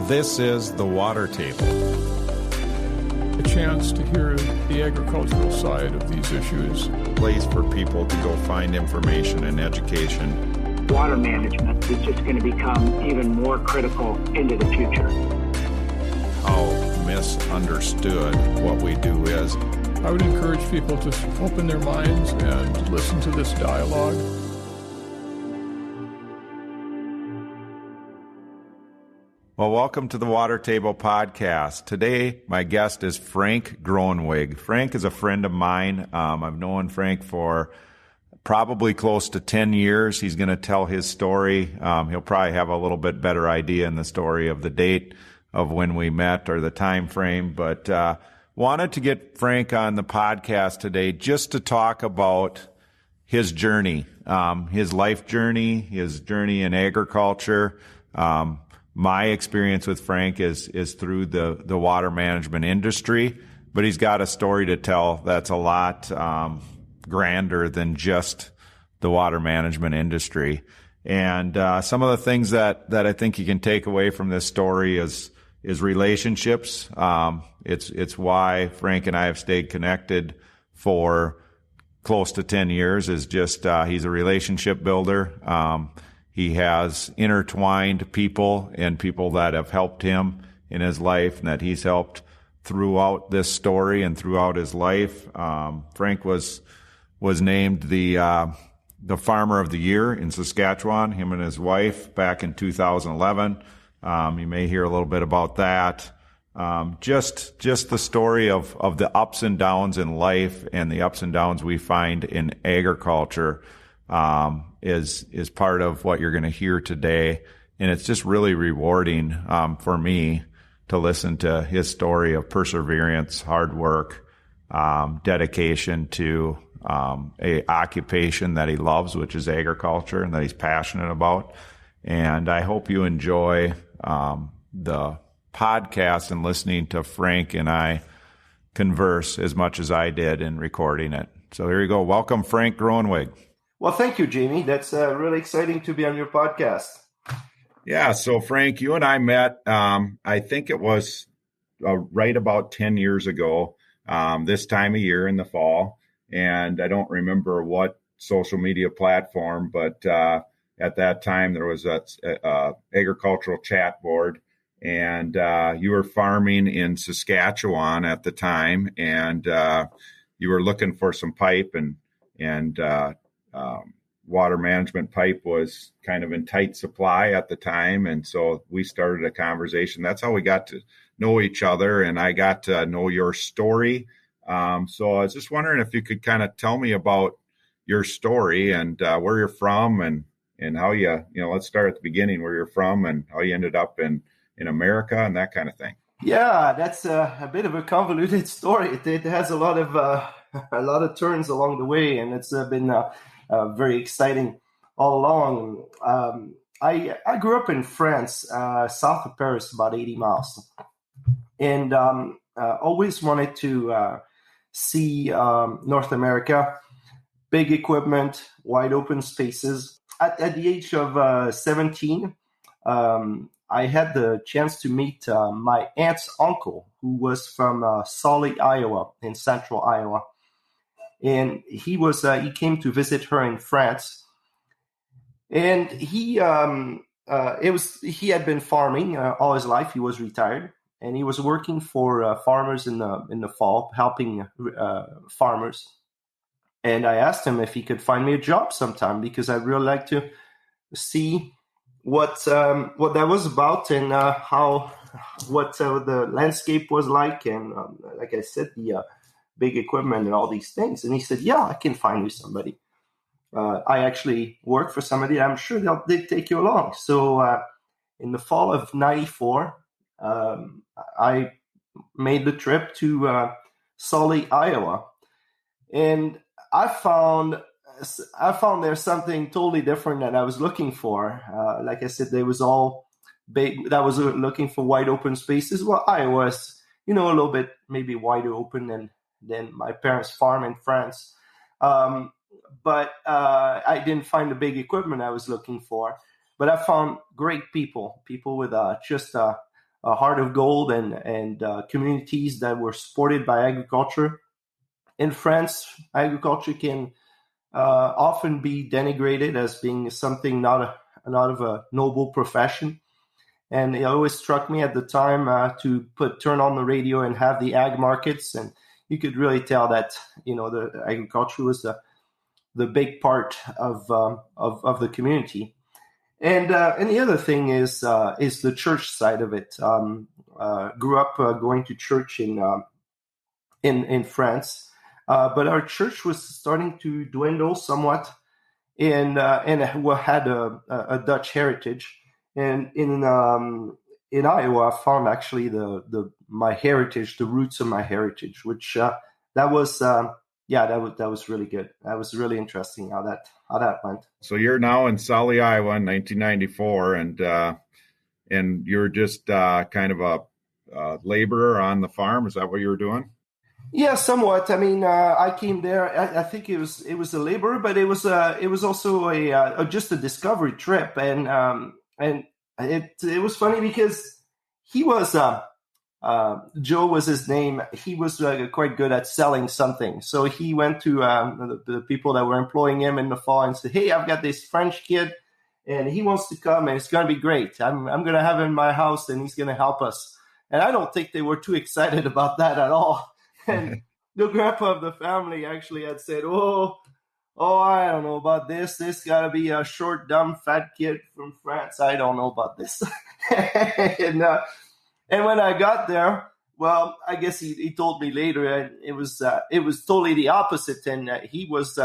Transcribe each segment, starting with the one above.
This is The Water Table. A chance to hear the agricultural side of these issues. A place for people to go find information and education. Water management is just going to become even more critical into the future. How misunderstood what we do is. I would encourage people to open their minds and listen to this dialogue. Well, welcome to the Water Table Podcast. Today, my guest is Franck Groeneweg. Franck is a friend of mine. I've known Franck for probably close to 10 years. He's going to tell his story. He'll probably have a little bit better idea in the story of the date of when we met or the time frame. But wanted to get Franck on the podcast today just to talk about his journey, his life journey, his journey in agriculture. My experience with Franck is through the water management industry, but he's got a story to tell that's a lot grander than just the water management industry. And some of the things that I think you can take away from this story is relationships. It's why Franck and I have stayed connected for close to 10 years. Is just he's a relationship builder. He has intertwined people and people that have helped him in his life and that he's helped throughout this story and throughout his life. Franck was named the Farmer of the Year in Saskatchewan, him and his wife, back in 2011. You may hear a little bit about that. Just the story of the ups and downs in life and the ups and downs we find in agriculture is part of what you're going to hear today. And it's just really rewarding for me to listen to his story of perseverance, hard work, dedication to a occupation that he loves, which is agriculture, and that he's passionate about. And I hope you enjoy the podcast and listening to Franck and I converse as much as I did in recording it. So here you go. Welcome, Franck Groeneweg. Well, thank you, Jamie. That's really exciting to be on your podcast. Yeah. So, Franck, you and I met, I think it was right about 10 years ago, this time of year in the fall. And I don't remember what social media platform, but at that time there was a agricultural chat board, and you were farming in Saskatchewan at the time, and you were looking for some pipe, and water management pipe was kind of in tight supply at the time. And so we started a conversation. That's how we got to know each other, and I got to know your story. So I was just wondering if you could kind of tell me about your story and where you're from and how let's start at the beginning, where you're from and how you ended up in America and that kind of thing. Yeah, that's a bit of a convoluted story. It has a lot of turns along the way, and it's been very exciting all along. I grew up in France, south of Paris, about 80 miles, and always wanted to see North America, big equipment, wide open spaces. At the age of 17, I had the chance to meet my aunt's uncle, who was from Sully, Iowa, in central Iowa. And he came to visit her in France. And he had been farming all his life. He was retired, and he was working for farmers in the fall, helping farmers. And I asked him if he could find me a job sometime, because I'd really like to see what that was about and what the landscape was like, and like I said, the big equipment and all these things. And he said, "Yeah, I can find you somebody. I actually work for somebody. I'm sure they'll take you along." So in the fall of '94, I made the trip to Sully, Iowa, and I found there's something totally different that I was looking for. Like I said, they was all big. That was looking for wide open spaces. Well, Iowa's, a little bit maybe wider open than my parents' farm in France. But I didn't find the big equipment I was looking for. But I found great people with just a a heart of gold and communities that were supported by agriculture. In France, agriculture can often be denigrated as being something not of a noble profession. And it always struck me at the time to turn on the radio and have the ag markets, and you could really tell that the agriculture was the big part of the community. And the other thing is the church side of it. Grew up going to church in France, but our church was starting to dwindle somewhat, and had a Dutch heritage. And in Iowa, I found actually my heritage, the roots of my heritage, which that was really good. That was really interesting how that went. So you're now in Sully, Iowa, in 1994, and you're just kind of a laborer on the farm. Is that what you were doing? Yeah, somewhat. I mean, I came there. I think it was a labor, but it was also just a discovery trip, and it was funny because he was Joe was his name. He was quite good at selling something. So he went to the people that were employing him in the fall and said, "Hey, I've got this French kid, and he wants to come, and it's going to be great. I'm going to have him in my house, and he's going to help us." And I don't think they were too excited about that at all. And the grandpa of the family actually had said, "Oh, I don't know about this. This got to be a short, dumb, fat kid from France. I don't know about this." And when I got there, well, I guess he told me later, and it was totally the opposite. And he was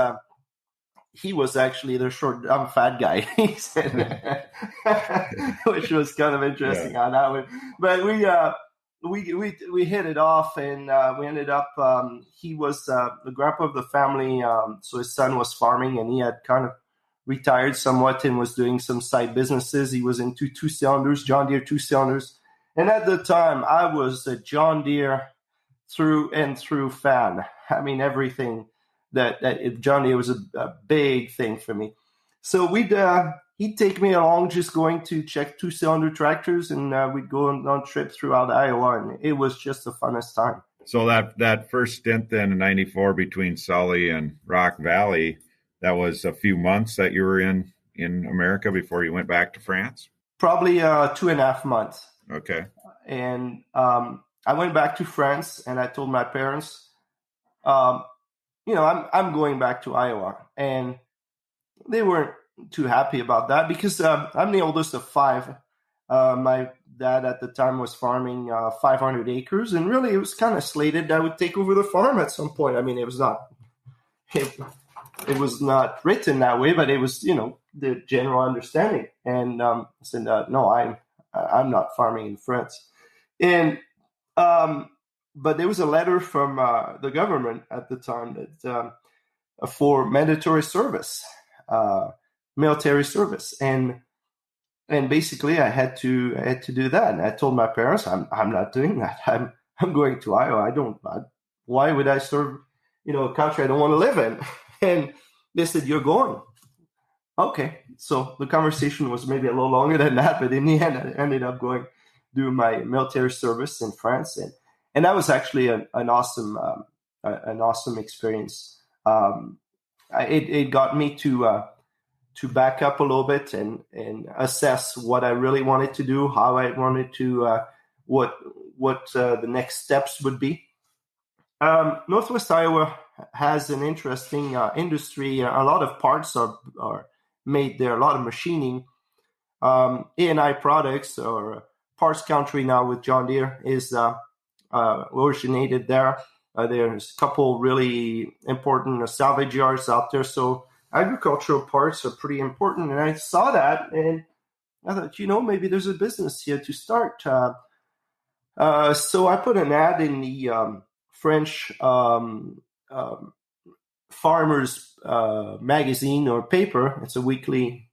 actually the short, dumb, fat guy. He said, which was kind of interesting on that one. But we hit it off, and we ended up. He was the grandpa of the family, so his son was farming, and he had kind of retired somewhat and was doing some side businesses. He was into two-cylinders, John Deere two-cylinders, and at the time I was a John Deere through and through fan. I mean, everything that John Deere was a big thing for me. So he'd take me along, just going to check two-cylinder tractors, and we'd go on trip throughout Iowa, and it was just the funnest time. So that first stint then in '94 between Sully and Rock Valley, that was a few months that you were in America before you went back to France? Probably 2.5 months. Okay. And I went back to France, and I told my parents, I'm going back to Iowa, and they weren't too happy about that because I'm the oldest of 5. My dad at the time was farming 500 acres, and really it was kind of slated that I would take over the farm at some point. I mean, it was not written that way, but it was the general understanding. And I said, no, I'm not farming in France. And but there was a letter from the government at the time that for mandatory service. Military service, and basically I had to do that. And I told my parents, I'm not doing that. I'm going to Iowa. Why would I serve a country I don't want to live in? And they said, "You're going." Okay, so the conversation was maybe a little longer than that, but in the end I ended up going do my military service in France, and that was actually an awesome experience. It got me to back up a little bit and assess what I really wanted to do, how I wanted to, what the next steps would be. Northwest Iowa has an interesting industry. A lot of parts are made there, a lot of machining. A&I products, or parts country now with John Deere, is originated there. There's a couple really important salvage yards out there. So agricultural parts are pretty important. And I saw that, and I thought, maybe there's a business here to start. So I put an ad in the French Farmers magazine or paper. It's a weekly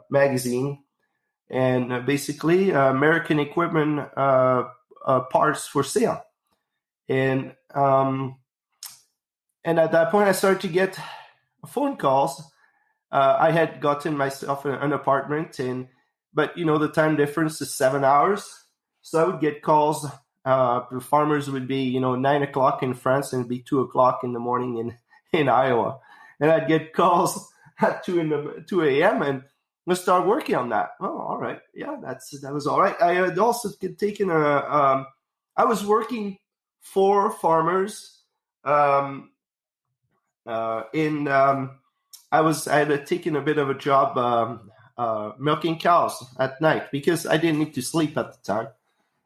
magazine. And basically American equipment parts for sale. And at that point, I started to get phone calls. I had gotten myself an apartment, but the time difference is 7 hours. So I would get calls. The farmers would be, 9:00 in France and it'd be 2:00 in the morning in Iowa. And I'd get calls at 2 a.m. and let's start working on that. Oh, all right. Yeah, that was all right. I had also taken I was working for farmers I had taken a bit of a job milking cows at night because I didn't need to sleep at the time.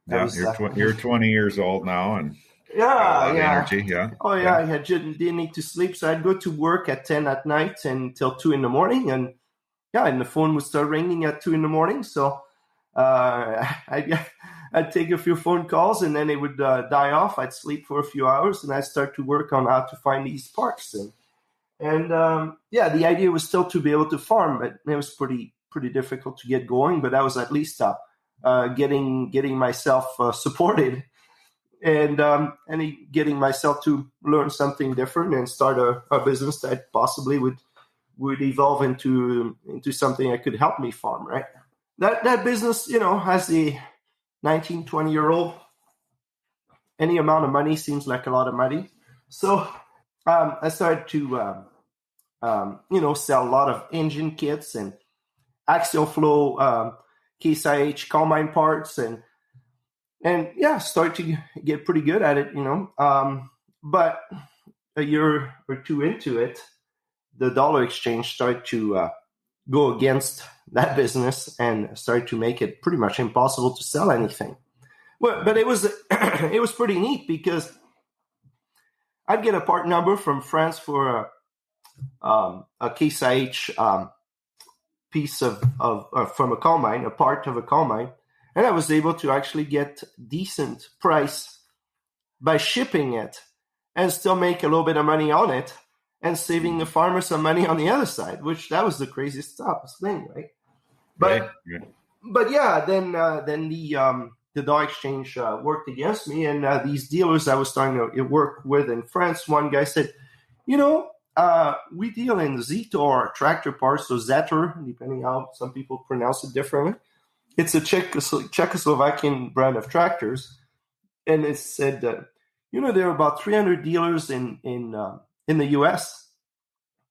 Yeah, you're 20 years old now, and energy. Yeah. Oh yeah, I didn't need to sleep, so I'd go to work at 10 at night until 2 in the morning, and the phone would start ringing at 2 in the morning. So I'd take a few phone calls, and then it would die off. I'd sleep for a few hours, and I'd start to work on how to find these parts. And the idea was still to be able to farm, but it was pretty difficult to get going. But I was at least getting myself supported, and getting myself to learn something different and start a business that possibly would evolve into something that could help me farm. Right. That business, as a 19, 20-year-old, any amount of money seems like a lot of money. So I started to, sell a lot of engine kits and axial flow, Case IH combine parts and start to get pretty good at it, but a year or two into it, the dollar exchange started to go against that business and started to make it pretty much impossible to sell anything. Well, but it was it was pretty neat because I'd get a part number from France for a Case IH piece from a combine, a part of a combine, and I was able to actually get decent price by shipping it and still make a little bit of money on it and saving the farmer some money on the other side, which that was the craziest thing, right? But then the dollar exchange worked against me, and these dealers I was starting to work with in France, one guy said, we deal in Zetor tractor parts, so Zetor, depending how some people pronounce it differently. It's a Czechoslovakian brand of tractors, and it said that there are about 300 dealers in the U.S.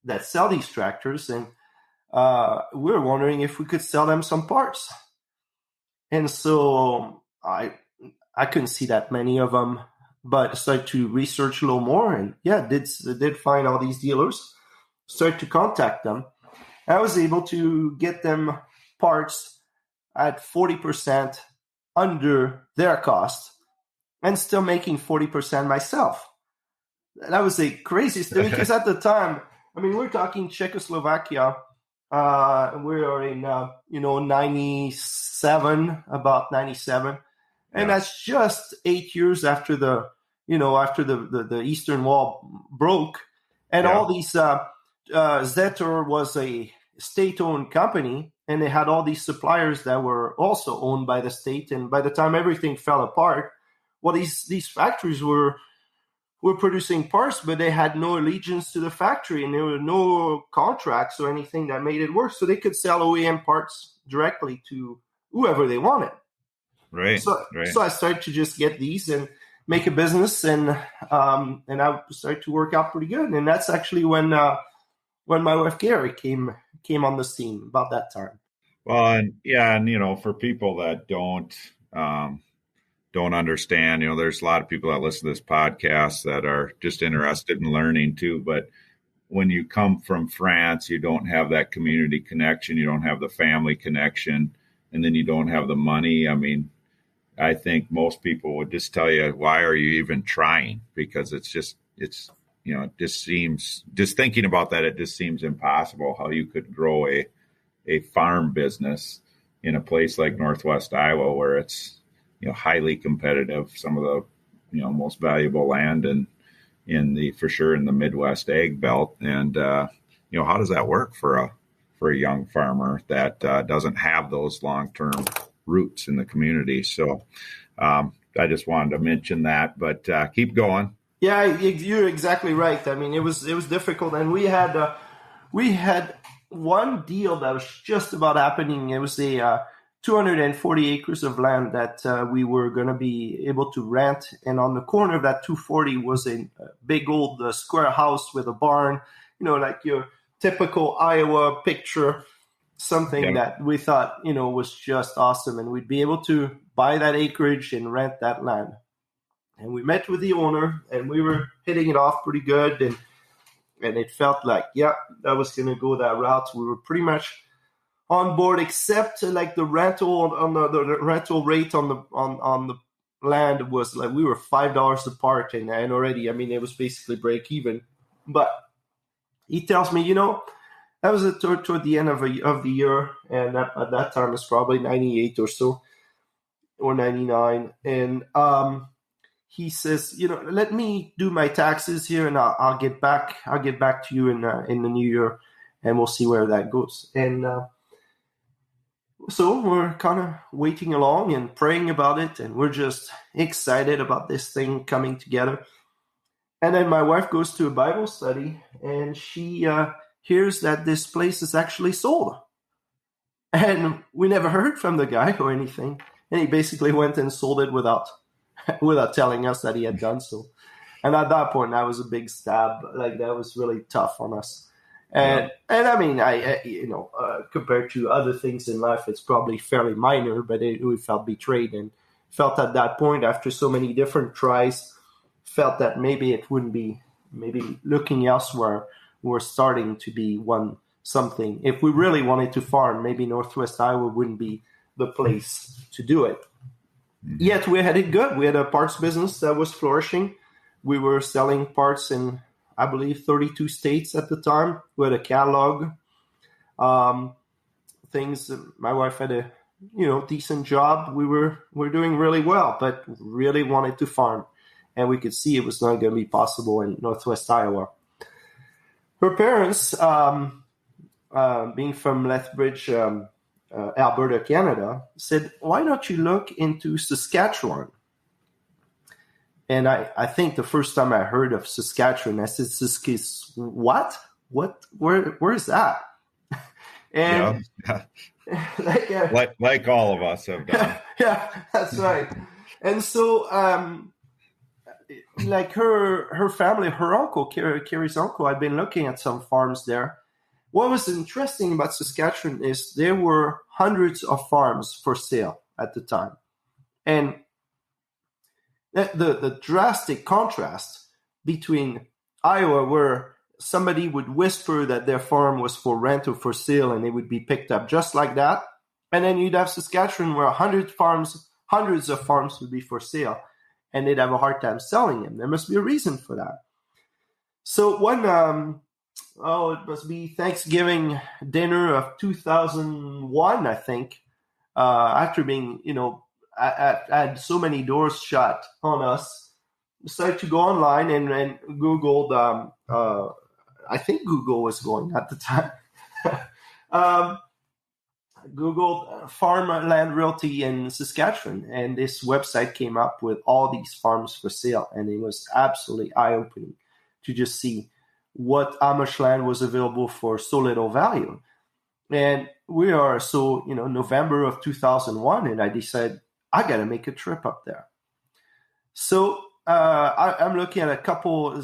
that sell these tractors, and we're wondering if we could sell them some parts. And so I couldn't see that many of them, but I started to research a little more, and did find all these dealers, started to contact them. I was able to get them parts at 40% under their cost and still making 40% myself. That was the craziest thing because at the time, we're talking Czechoslovakia. We are in, 97, about 97. And that's just 8 years after the Eastern Wall broke. And all these, Zetor was a state-owned company, and they had all these suppliers that were also owned by the state. And by the time everything fell apart, these factories were producing parts, but they had no allegiance to the factory, and there were no contracts or anything that made it work. So they could sell OEM parts directly to whoever they wanted. Right. So I started to just get these and make a business, and I started to work out pretty good. And that's actually when my wife Gary came on the scene about that time. Well, and for people that don't understand, there's a lot of people that listen to this podcast that are just interested in learning too. But when you come from France, you don't have that community connection, you don't have the family connection, and then you don't have the money. I think most people would just tell you, why are you even trying? Because it just seems, just thinking about that, it just seems impossible how you could grow a farm business in a place like Northwest Iowa where it's, highly competitive, some of the, most valuable land in the Midwest ag belt. And, how does that work for a young farmer that doesn't have those long-term roots in the community? So I just wanted to mention that, but keep going. Yeah, you're exactly right. It was difficult, and we had one deal that was just about happening. It was a 240 acres of land that we were going to be able to rent. And on the corner of that 240 was a big old square house with a barn, like your typical Iowa picture, something that we thought, was just awesome. And we'd be able to buy that acreage and rent that land. And we met with the owner, and we were hitting it off pretty good. And it felt like, that was going to go that route. We were pretty much on board, except like the rental on the rental rate on the land was like we were $5 apart, and already, it was basically break even. But he tells me, that was toward the end of the year, and at that time it's probably 98 or so, or 99, and he says, let me do my taxes here, and I'll get back to you in the new year, and we'll see where that goes. And so we're kind of waiting along and praying about it, and we're just excited about this thing coming together. And then my wife goes to a Bible study, and she hears that this place is actually sold. And we never heard from the guy or anything. And he basically went and sold it without telling us that he had done so. And at that point, that was a big stab. Like, that was really tough on us. And compared to other things in life, it's probably fairly minor, but we felt betrayed and felt at that point, after so many different tries, felt that maybe it wouldn't be, maybe looking elsewhere, we're starting to be something. If we really wanted to farm, maybe Northwest Iowa wouldn't be the place to do it. Mm-hmm. Yet we had it good. We had a parts business that was flourishing. We were selling parts in, I believe, 32 states at the time. We had a catalog. Things. My wife had a decent job. We were doing really well, but really wanted to farm, and we could see it was not going to be possible in Northwest Iowa. Her parents, being from Lethbridge, Alberta, Canada, said, "Why don't you look into Saskatchewan?" And I think the first time I heard of Saskatchewan, I said, "What? Where is that?" And like all of us have done. Yeah, that's right. And so, like her family, her uncle, Carrie's uncle, had been looking at some farms there. What was interesting about Saskatchewan is there were hundreds of farms for sale at the time. And the drastic contrast between Iowa, where somebody would whisper that their farm was for rent or for sale, and it would be picked up just like that. And then you'd have Saskatchewan, where hundreds of farms would be for sale, and they'd have a hard time selling them. There must be a reason for that. So one, it must be Thanksgiving dinner of 2001, I think, after being, I had so many doors shut on us, decided to go online and Googled, I think Google was going at the time, Googled farmland realty in Saskatchewan, and this website came up with all these farms for sale, and it was absolutely eye-opening to just see how much land was available for so little value. And we are November of 2001, and I decided I got to make a trip up there. So I'm looking at a couple.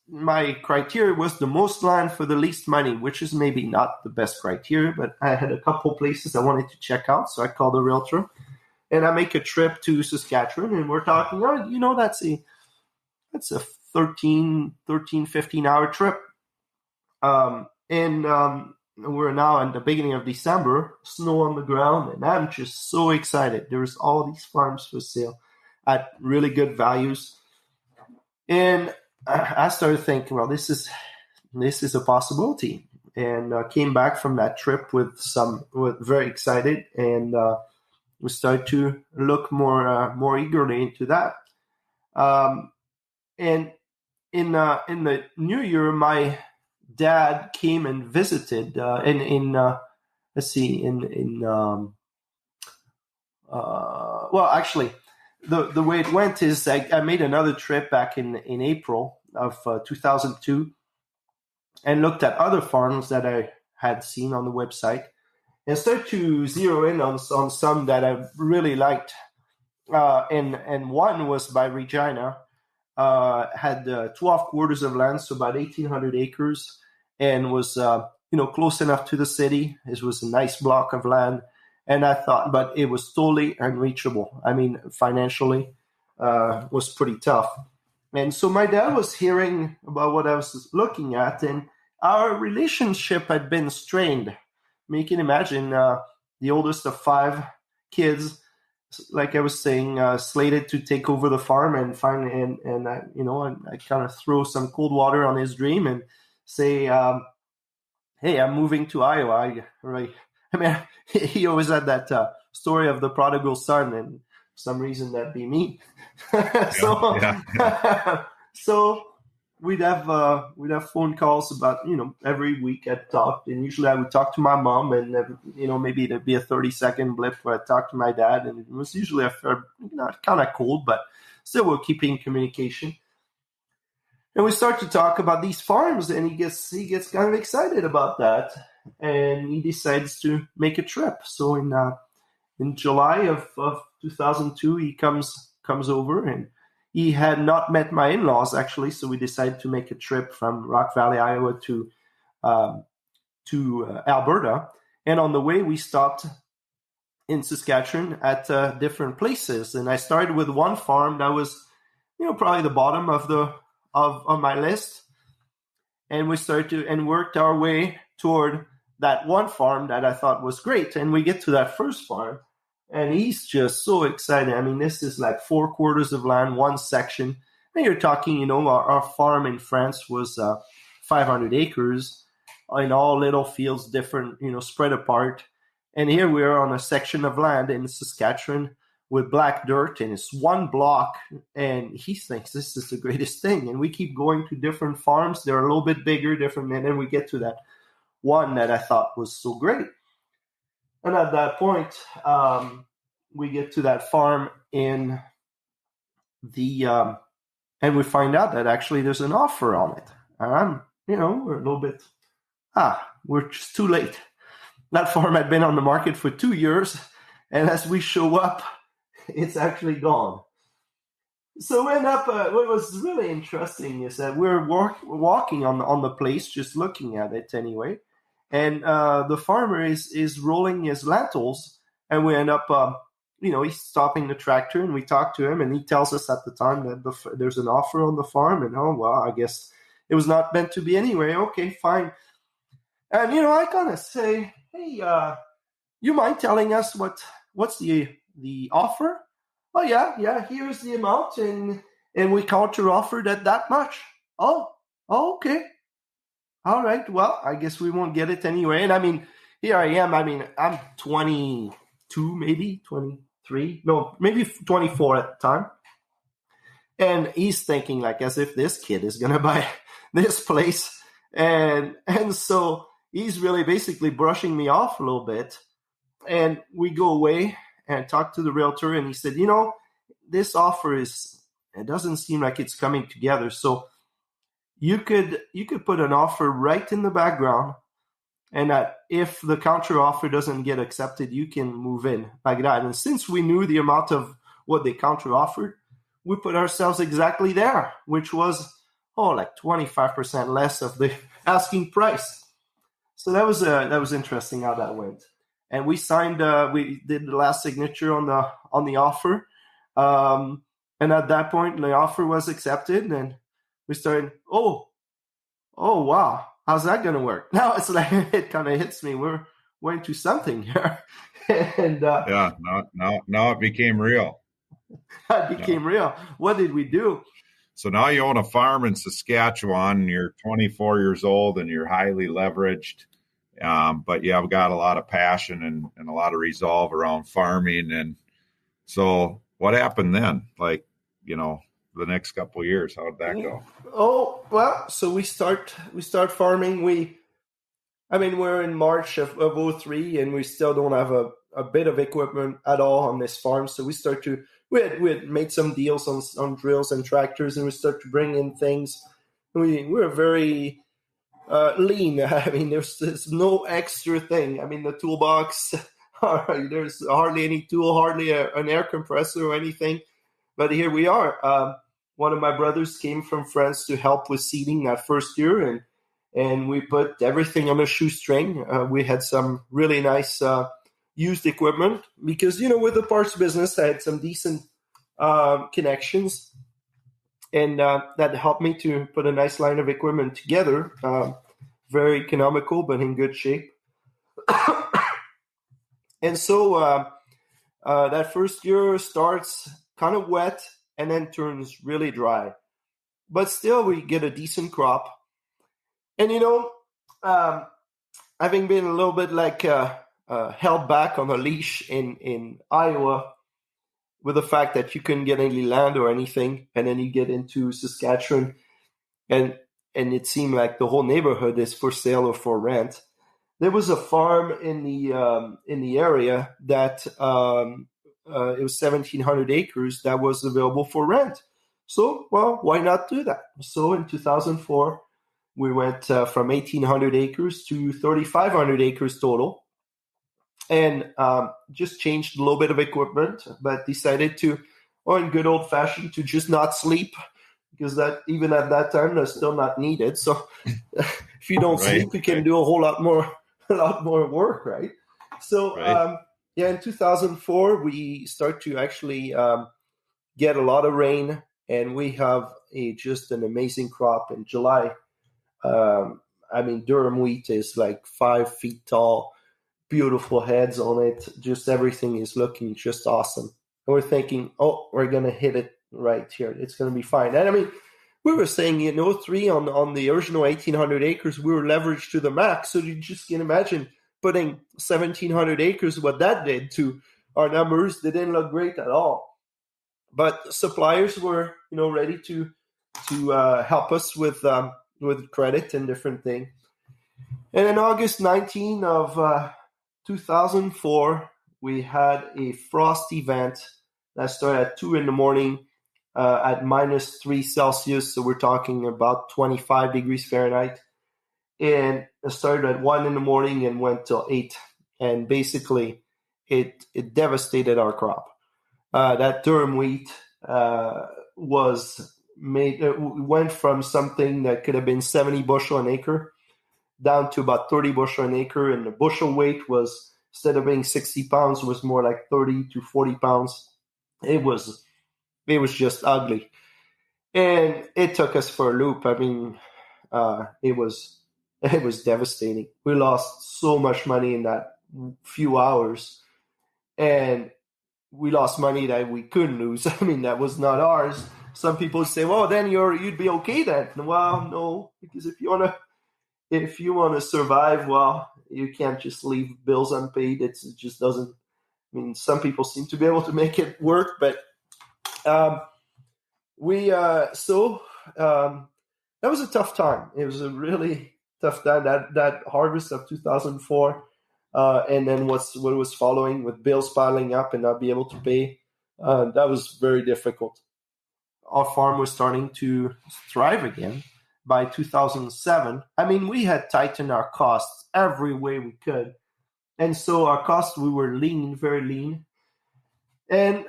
My criteria was the most land for the least money, which is maybe not the best criteria, but I had a couple places I wanted to check out. So I called a realtor, and I make a trip to Saskatchewan, and we're talking, that's a 15-hour trip. We're now in the beginning of December, snow on the ground, and I'm just so excited. There's all these farms for sale at really good values. And I started thinking, well, this is a possibility, and came back from that trip with very excited, and we started to look more eagerly into that. And in the new year, my dad came and visited. The way it went is I made another trip back in April of 2002 and looked at other farms that I had seen on the website. and started to zero in on some that I really liked. And one was by Regina, had 12 quarters of land, so about 1,800 acres, and was close enough to the city. It was a nice block of land, and I thought, but it was totally unreachable. I mean, financially, was pretty tough. And so my dad was hearing about what I was looking at, and our relationship had been strained. I mean, you can imagine the oldest of 5 kids, like I was saying, slated to take over the farm and I kind of throw some cold water on his dream and say, hey, I'm moving to Iowa. Right? I mean, he always had that story of the prodigal son, and for some reason that'd be me. So we'd have phone calls about, every week I'd talk, and usually I would talk to my mom, and maybe there'd be a 30-second blip where I'd talk to my dad, and it was usually kind of cold, but still we're keeping communication. And we start to talk about these farms, and he gets kind of excited about that, and he decides to make a trip. So in July of 2002, he comes over, and he had not met my in-laws, actually, so we decided to make a trip from Rock Valley, Iowa to Alberta. And on the way, we stopped in Saskatchewan at different places. And I started with one farm that was, probably the bottom of my list. And we started and worked our way toward that one farm that I thought was great. And we get to that first farm, and he's just so excited. I mean, this is like 4 quarters of land, one section. And you're talking, our farm in France was 500 acres in all little fields, different, spread apart. And here we are on a section of land in Saskatchewan with black dirt, and it's one block. And he thinks this is the greatest thing. And we keep going to different farms. They're a little bit bigger, different. And then we get to that one that I thought was so great. And at that point, we get to that farm and we find out that actually there's an offer on it. And I'm, we're a little bit, we're just too late. That farm had been on the market for 2 years, and as we show up, it's actually gone. So we end up, what was really interesting is that we're walking on the place, just looking at it anyway. And the farmer is rolling his lentils, and we end up, he's stopping the tractor, and we talk to him, and he tells us at the time that there's an offer on the farm, and I guess it was not meant to be anyway. Okay, fine. And I kind of say, hey, you mind telling us what's the offer? Oh yeah, here's the amount, and we counter offered at that much. Oh, okay. All right, well, I guess we won't get it anyway. And I mean, here I am. I mean, I'm 22, maybe 23. No, maybe 24 at the time. And he's thinking like as if this kid is going to buy this place. And so he's really basically brushing me off a little bit. And we go away and talk to the realtor. And he said, this offer it doesn't seem like it's coming together. So you could put an offer right in the background, and that if the counter offer doesn't get accepted, you can move in like that. And since we knew the amount of what they counter offered, we put ourselves exactly there, which was like 25% less of the asking price. So that was interesting how that went. And we signed. We did the last signature on the offer, and at that point, the offer was accepted, and we started, oh, wow, how's that going to work? Now it's like, it kind of hits me. We're into something here. And now it became real. It became real. What did we do? So now you own a farm in Saskatchewan, and you're 24 years old, and you're highly leveraged. But you have got a lot of passion and a lot of resolve around farming. And so what happened then? Like, the next couple of years, how did that go? Oh, well, so we start farming. We're in March of 2003, and we still don't have a bit of equipment at all on this farm. So we had made some deals on drills and tractors, and we start to bring in things. We were very lean. I mean, there's no extra thing. I mean, the toolbox, there's hardly any tool, hardly an air compressor or anything. But here we are. One of my brothers came from France to help with seeding that first year, and we put everything on a shoestring. We had some really nice used equipment because, with the parts business, I had some decent connections, and that helped me to put a nice line of equipment together. Very economical, but in good shape. And so that first year starts kind of wet and then turns really dry. But still, we get a decent crop. And, having been a little bit like held back on a leash in Iowa with the fact that you couldn't get any land or anything, and then you get into Saskatchewan, and it seemed like the whole neighborhood is for sale or for rent. There was a farm in the area that it was 1,700 acres that was available for rent. So, well, why not do that? So in 2004, we went from 1,800 acres to 3,500 acres total, and just changed a little bit of equipment, but decided to, in good old fashioned, to just not sleep, because that even at that time that's still not needed. So if you don't sleep, you can do a lot more work, right? So in 2004 we start to actually get a lot of rain, and we have just an amazing crop in July. Durum wheat is like 5 feet tall, beautiful heads on it. Just everything is looking just awesome. And we're thinking, we're going to hit it right here. It's going to be fine. And we were saying, 3 on the original 1,800 acres, we were leveraged to the max. So you just can imagine putting 1,700 acres, what that did to our numbers. They didn't look great at all. But suppliers were, ready to help us with credit and different things. And in August 19 of 2004, we had a frost event that started at 2 a.m. At -3 Celsius. So we're talking about 25 degrees Fahrenheit. And it started at 1 a.m. and went till 8. And basically, it devastated our crop. That durum wheat went from something that could have been 70 bushel an acre down to about 30 bushel an acre, and the bushel weight was, instead of being 60 pounds, was more like 30 to 40 pounds. It was just ugly, and it took us for a loop. It was devastating. We lost so much money in that few hours, and we lost money that we couldn't lose. That was not ours. Some people say, well, then you'd be okay then. Well, no, because if you want to survive, well, you can't just leave bills unpaid. It just doesn't. Some people seem to be able to make it work, but that was a tough time. It was a really tough time. That harvest of 2004, and then what was following with bills piling up and not be able to pay, that was very difficult. Our farm was starting to thrive again by 2007. We had tightened our costs every way we could. And so our costs, we were lean, very lean. And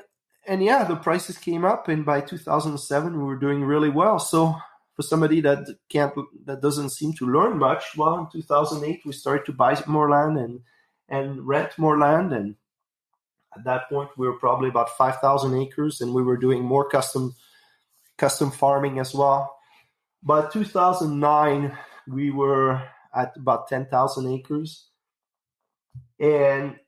the prices came up, and by 2007 we were doing really well. So for somebody that doesn't seem to learn much, well, in 2008 we started to buy more land and rent more land, and at that point we were probably about 5,000 acres, and we were doing more custom farming as well. By 2009 we were at about 10,000 acres. And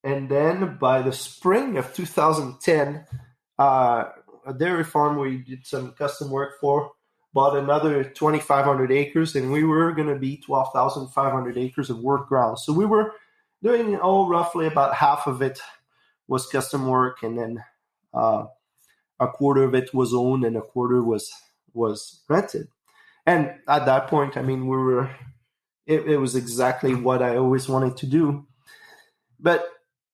then by the spring of 2010, a dairy farm we did some custom work for bought another 2,500 acres, and we were going to be 12,500 acres of work ground. So we were doing roughly about half of it was custom work, and then a quarter of it was owned and a quarter was rented. And at that point, it was exactly what I always wanted to do. But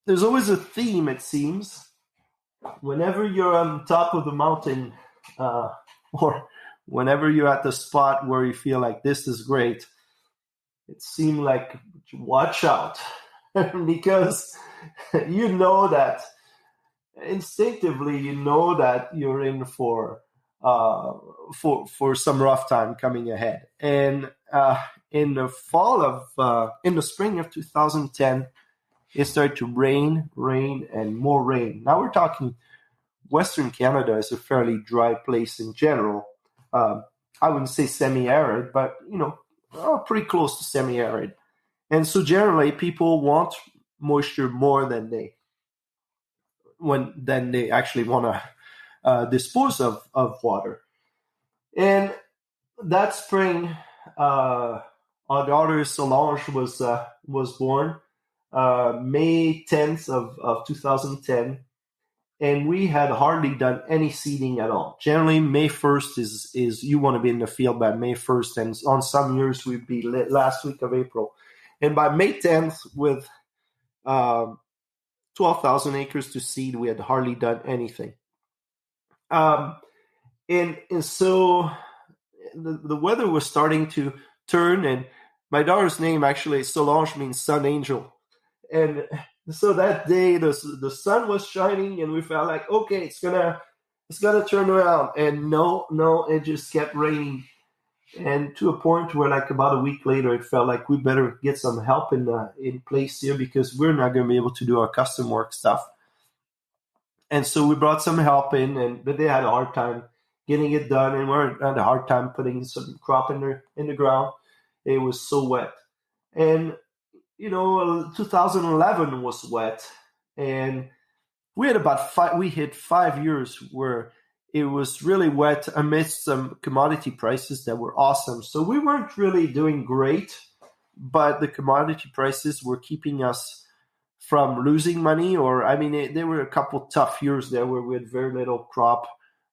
there's always a theme, it seems. Whenever you're on top of the mountain, or whenever you're at the spot where you feel like this is great, it seemed like watch out because you know that instinctively, you know that you're in for some rough time coming ahead. And in the spring of 2010, it started to rain, and more rain. Now we're talking Western Canada is a fairly dry place in general. I wouldn't say semi-arid, but pretty close to semi-arid. And so generally, people want moisture more than they actually want to dispose of water. And that spring, our daughter Solange was born May 10th of 2010, and we had hardly done any seeding at all. Generally, May 1st is you want to be in the field by May 1st, and on some years we'd be last week of April. And by May 10th, with 12,000 acres to seed, we had hardly done anything. And so the weather was starting to turn, and my daughter's name actually, Solange, means sun angel. And so that day the sun was shining, and we felt like, okay, it's gonna turn around. And no, it just kept raining. And to a point where, like, about a week later, it felt like we better get some help in place here, because we're not going to be able to do our custom work stuff. And so we brought some help in, but they had a hard time getting it done, and we had a hard time putting some crop in the ground. It was so wet. And 2011 was wet, and we had we hit 5 years where it was really wet amidst some commodity prices that were awesome. So we weren't really doing great, but the commodity prices were keeping us from losing money. There were a couple tough years there where we had very little crop,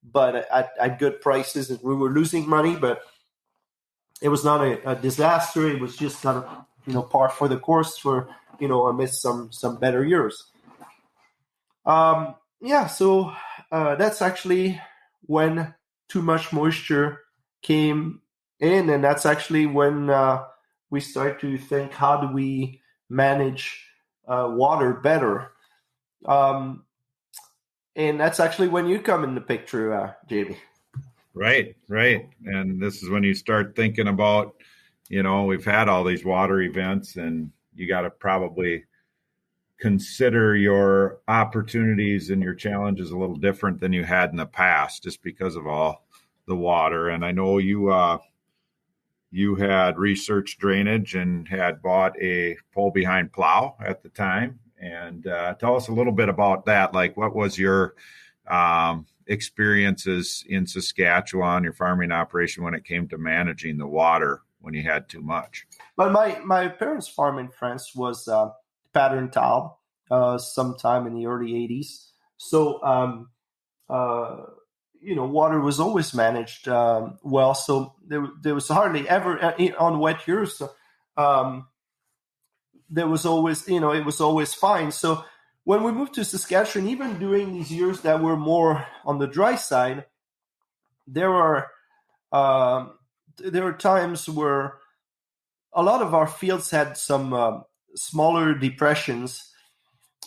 but at good prices, and we were losing money, but it was not a disaster. It was just kind of, par for the course for, amidst some better years. So that's actually when too much moisture came in, and that's actually when we start to think, how do we manage water better? And that's actually when you come in the picture, JB. Right. And this is when you start thinking about, we've had all these water events, and you got to probably consider your opportunities and your challenges a little different than you had in the past, just because of all the water. And I know you had researched drainage and had bought a pull behind plow at the time. And tell us a little bit about that. Like, what was your experiences in Saskatchewan, your farming operation, when it came to managing the water when you had too much? But my parents' farm in France was pattern tile sometime in the early 80s. So, water was always managed well. So there was hardly ever, on wet years, there was always, it was always fine. So when we moved to Saskatchewan, even during these years that were more on the dry side, there were times where a lot of our fields had some smaller depressions,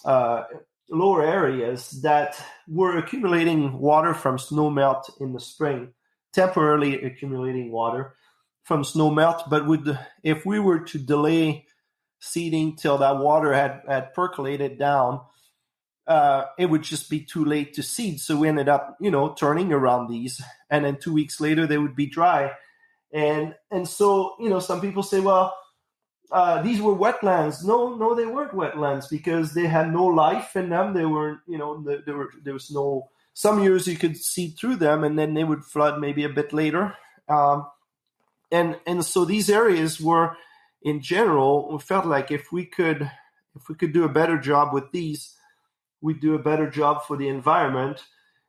lower areas that were accumulating water from snow melt in the spring, temporarily accumulating water from snow melt. But if we were to delay seeding till that water had percolated down, it would just be too late to seed. So we ended up, turning around these, and then 2 weeks later they would be dry. And so, some people say, well, these were wetlands. No, they weren't wetlands, because they had no life in them. They were, there was no. Some years you could see through them, and then they would flood maybe a bit later. And so these areas were, in general, we felt like if we could do a better job with these, we'd do a better job for the environment,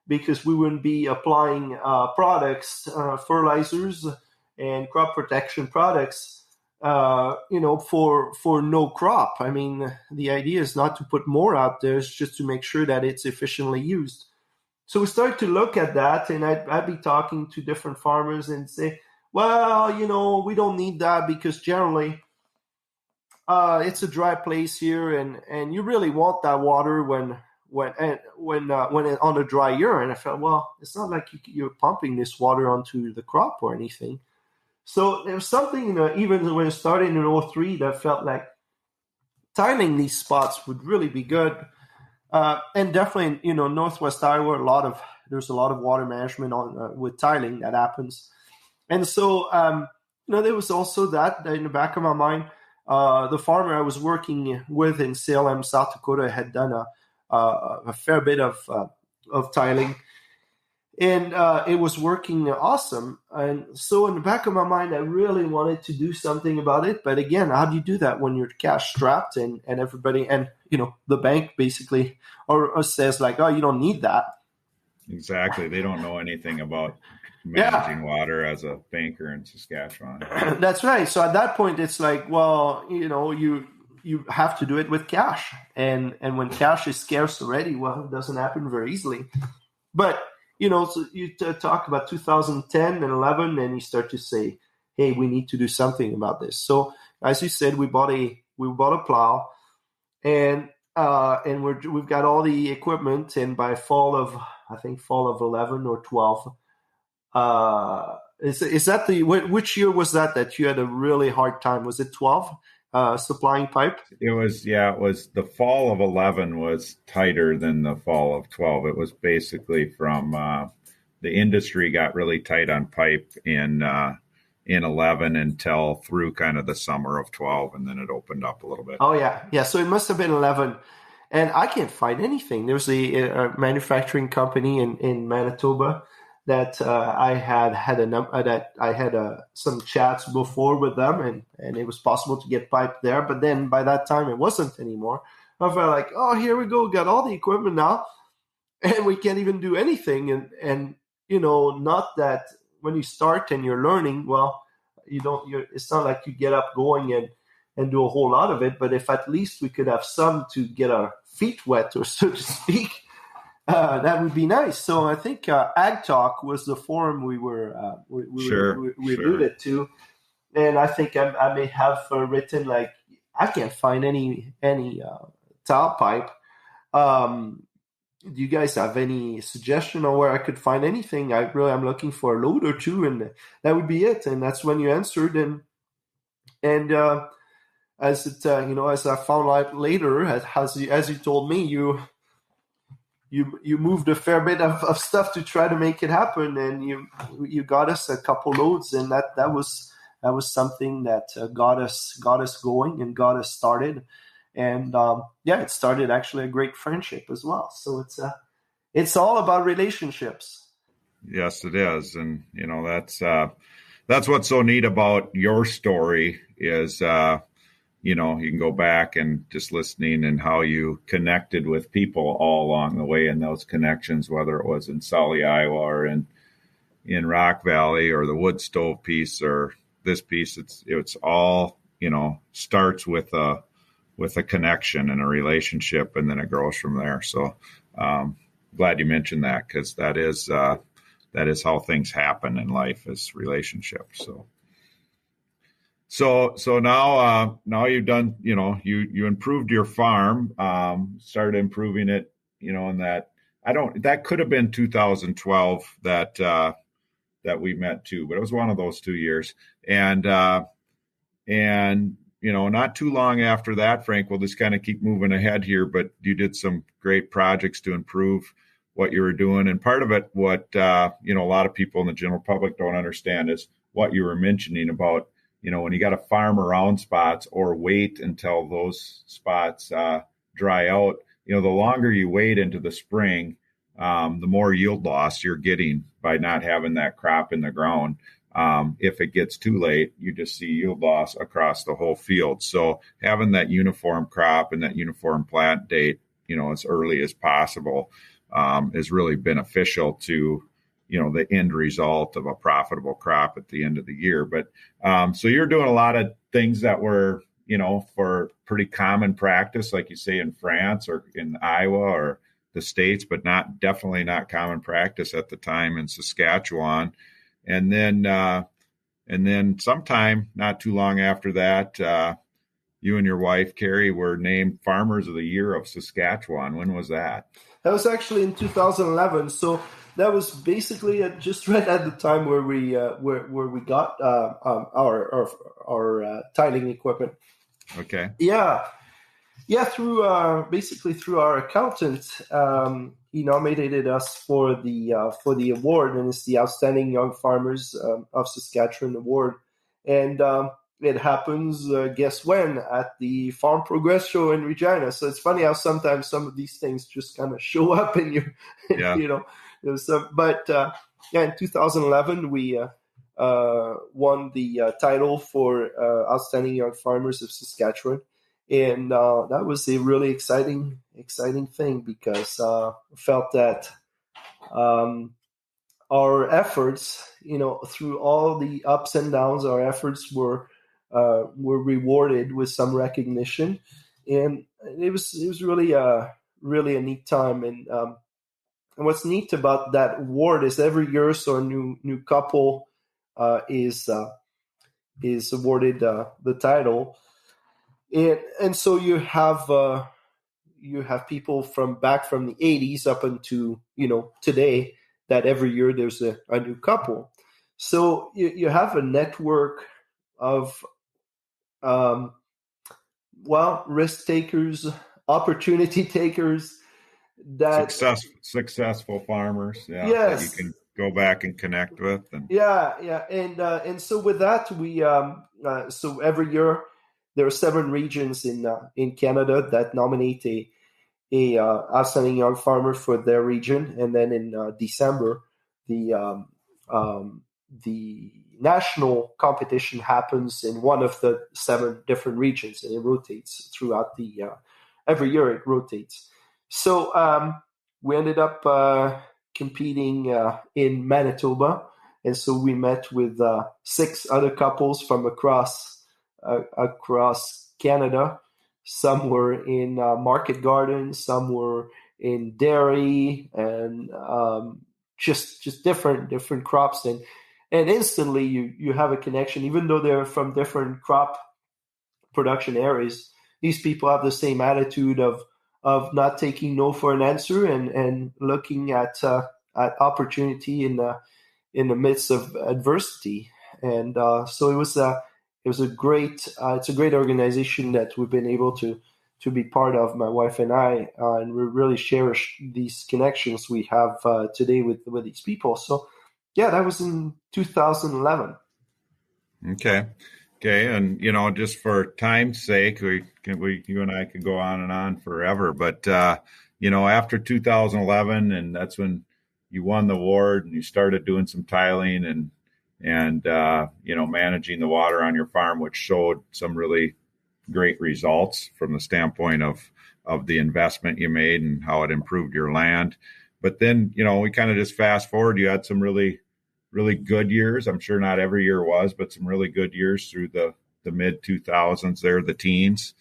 because we wouldn't be applying products, fertilizers, and crop protection products, for no crop. I mean, the idea is not to put more out there; it's just to make sure that it's efficiently used. So we started to look at that, and I'd be talking to different farmers and say, well, we don't need that because generally it's a dry place here, and you really want that water when on a dry year. And I felt, well, it's not like you're pumping this water onto the crop or anything. So there was something, even when it started in 2003, that felt like tiling these spots would really be good. And definitely, Northwest Iowa, there's a lot of water management with tiling that happens. And so, there was also that in the back of my mind. The farmer I was working with in Salem, South Dakota, had done a fair bit of tiling, and it was working awesome. And so in the back of my mind, I really wanted to do something about it. But again, how do you do that when you're cash strapped and everybody, and the bank basically or says like, oh, you don't need that. Exactly. They don't know anything about managing water as a banker in Saskatchewan. That's right. So at that point, it's like, well, you have to do it with cash, and when cash is scarce already, well, it doesn't happen very easily. But so you talk about 2010 and 11, and you start to say, hey, we need to do something about this. So as you said, we bought a plow, and we've got all the equipment, and by fall of 11 or 12. Is that which year was that you had a really hard time? Was it 12 supplying pipe? It was the fall of 11 was tighter than the fall of 12. It was basically from the industry got really tight on pipe in 11 until through kind of the summer of 12, and then it opened up a little bit. Oh yeah. So it must have been 11. And I can't find anything. There's a manufacturing company in Manitoba that I had some chats before with them, and it was possible to get pipe there. But then by that time, it wasn't anymore. I felt like, oh, here we go, got all the equipment now, and we can't even do anything. And not that when you start and you're learning, well, it's not like you get up going and do a whole lot of it. But if at least we could have some to get our feet wet, or so to speak. That would be nice. So I think Ag Talk was the forum we alluded to, and I think I may have written like, I can't find any tile pipe. Do you guys have any suggestion on where I could find anything? I'm looking for a load or two, and that would be it. And that's when you answered, and as I found out later, as you told me, you moved a fair bit of stuff to try to make it happen, and you got us a couple loads, and that was something that got us going and got us started, and it started actually a great friendship as well. So it's all about relationships. Yes, it is, and that's what's so neat about your story is. You can go back and just listening and how you connected with people all along the way, and those connections, whether it was in Sully, Iowa, or in Rock Valley, or the wood stove piece, or this piece, it's all, starts with a connection and a relationship, and then it grows from there. So glad you mentioned that, because that is how things happen in life, is relationships. So now you've done, you improved your farm, started improving it, and that could have been 2012 that we met too, but it was one of those 2 years. And not too long after that, Frank, we'll just kind of keep moving ahead here, but you did some great projects to improve what you were doing. And part of it, what, a lot of people in the general public don't understand is what you were mentioning about, when you got to farm around spots or wait until those spots dry out, the longer you wait into the spring, the more yield loss you're getting by not having that crop in the ground. If it gets too late, you just see yield loss across the whole field. So having that uniform crop and that uniform plant date, as early as possible, is really beneficial to the end result of a profitable crop at the end of the year. But so you're doing a lot of things that were, for pretty common practice, like you say in France or in Iowa, or the States, but definitely not common practice at the time in Saskatchewan. And then sometime not too long after that, you and your wife, Carrie, were named Farmers of the Year of Saskatchewan. When was that? That was actually in 2011. So that was basically just right at the time where we got our tiling equipment. Okay. Yeah. Through our accountant, he nominated us for the award, and it's the Outstanding Young Farmers of Saskatchewan award. And it happens, guess when, at the Farm Progress Show in Regina. So it's funny how sometimes some of these things just kind of show up in your, But in 2011, we won the title for Outstanding Young Farmers of Saskatchewan. And that was a really exciting thing, because I felt that our efforts, through all the ups and downs, our efforts were rewarded with some recognition, and it was really a neat time. And what's neat about that award is every year, so a new couple is awarded the title. And so you have people from the 80s up into today, that every year there's a new couple. So you have a network of risk takers, opportunity takers, that successful farmers, yes, that you can go back and connect with. And and so with that, we so every year there are 7 regions in Canada that nominate a outstanding young farmer for their region, and then in December the national competition happens in one of the 7 different regions, and it rotates throughout every year. It rotates. So we ended up competing in Manitoba, and so we met with 6 other couples from across Canada. Some were in market gardens, some were in dairy, and just different crops. And instantly you have a connection, even though they're from different crop production areas. These people have the same attitude of not taking no for an answer, and looking at opportunity in the midst of adversity. And so it was a great it's a great organization that we've been able to be part of, my wife and I, and we really cherish these connections we have today with these people. So yeah, that was in 2011. Okay, and just for time's sake, you and I could go on and on forever, but after 2011, and that's when you won the award and you started doing some tiling and managing the water on your farm, which showed some really great results from the standpoint of the investment you made and how it improved your land. But then, we kind of just fast forward. You had some really, really good years. I'm sure not every year was, but some really good years through the mid 2000s there, the teens.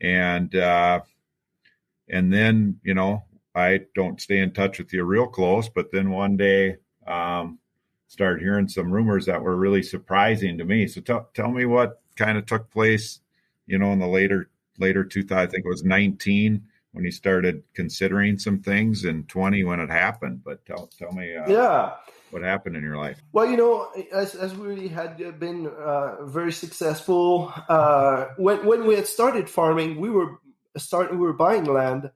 And then, I don't stay in touch with you real close, but then one day, started hearing some rumors that were really surprising to me. So tell me what kind of took place, in the later 2000, I think it was 19, when you started considering some things, and 20 when it happened. But tell me what happened in your life. Well, as we had been very successful, when we had started farming, we were buying land.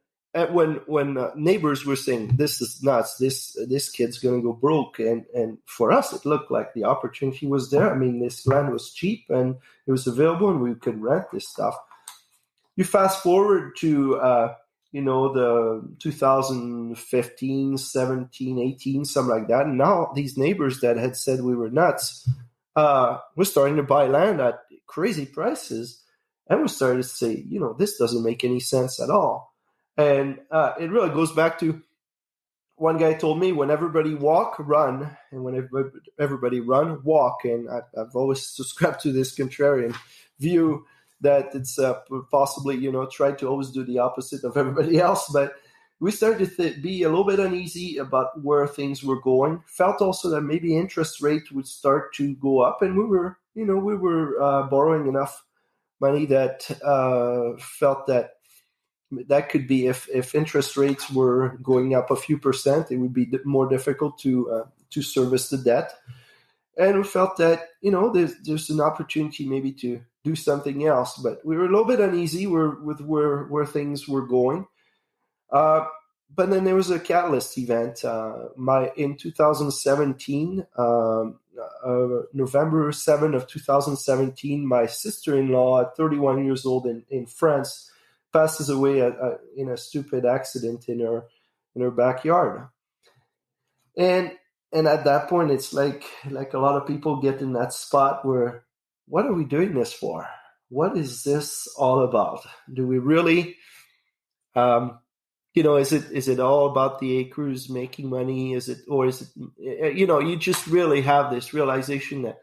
When neighbors were saying, "This is nuts. This kid's going to go broke," and for us, it looked like the opportunity was there. I mean, this land was cheap and it was available, and we could rent this stuff. You fast forward to the 2015, 17, 18, something like that, and now these neighbors that had said we were nuts, we're starting to buy land at crazy prices, and we started to say, this doesn't make any sense at all. And it really goes back to, one guy told me, when everybody walk, run, and when everybody run, walk. And I've always subscribed to this contrarian view that it's possibly, try to always do the opposite of everybody else. But we started to be a little bit uneasy about where things were going. Felt also that maybe interest rate would start to go up, and we were borrowing enough money that felt that could be, if interest rates were going up a few percent, it would be more difficult to service the debt. And we felt that there's an opportunity maybe to do something else, but we were a little bit uneasy with where things were going. But then there was a catalyst event. In 2017, November 7th of 2017, my sister-in-law, at 31 years old in France, passes away in a stupid accident in her backyard. And at that point, it's like a lot of people get in that spot where, what are we doing this for? What is this all about? Do we really, is it all about the acres making money? Is it you just really have this realization that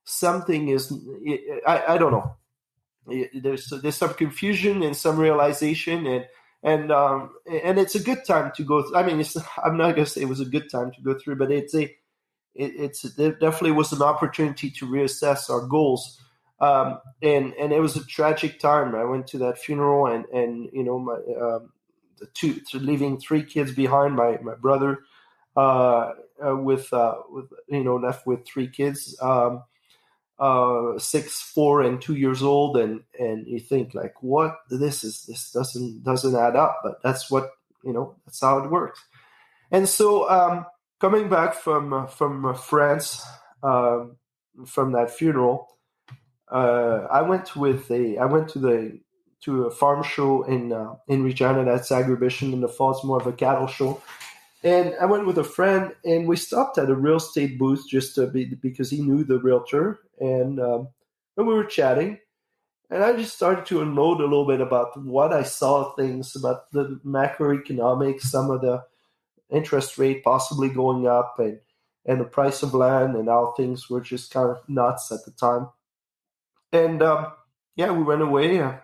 something is, I don't know. There's some confusion and some realization, and it's a good time to go through. I mean, I'm not going to say it was a good time to go through, but it definitely was an opportunity to reassess our goals. And it was a tragic time. I went to that funeral, and leaving 3 kids behind. My brother left with 3 kids. 6, 4, and 2 years old, and you think like, what? This doesn't add up, but that's what that's how it works. And so coming back from France, from that funeral, I went to a farm show in Regina. That's agribition in the fall. It's more of a cattle show. And I went with a friend, and we stopped at a real estate booth just because he knew the realtor, and we were chatting. And I just started to unload a little bit about what I saw, things about the macroeconomics, some of the interest rate possibly going up, and the price of land, and how things were just kind of nuts at the time. And we went away. And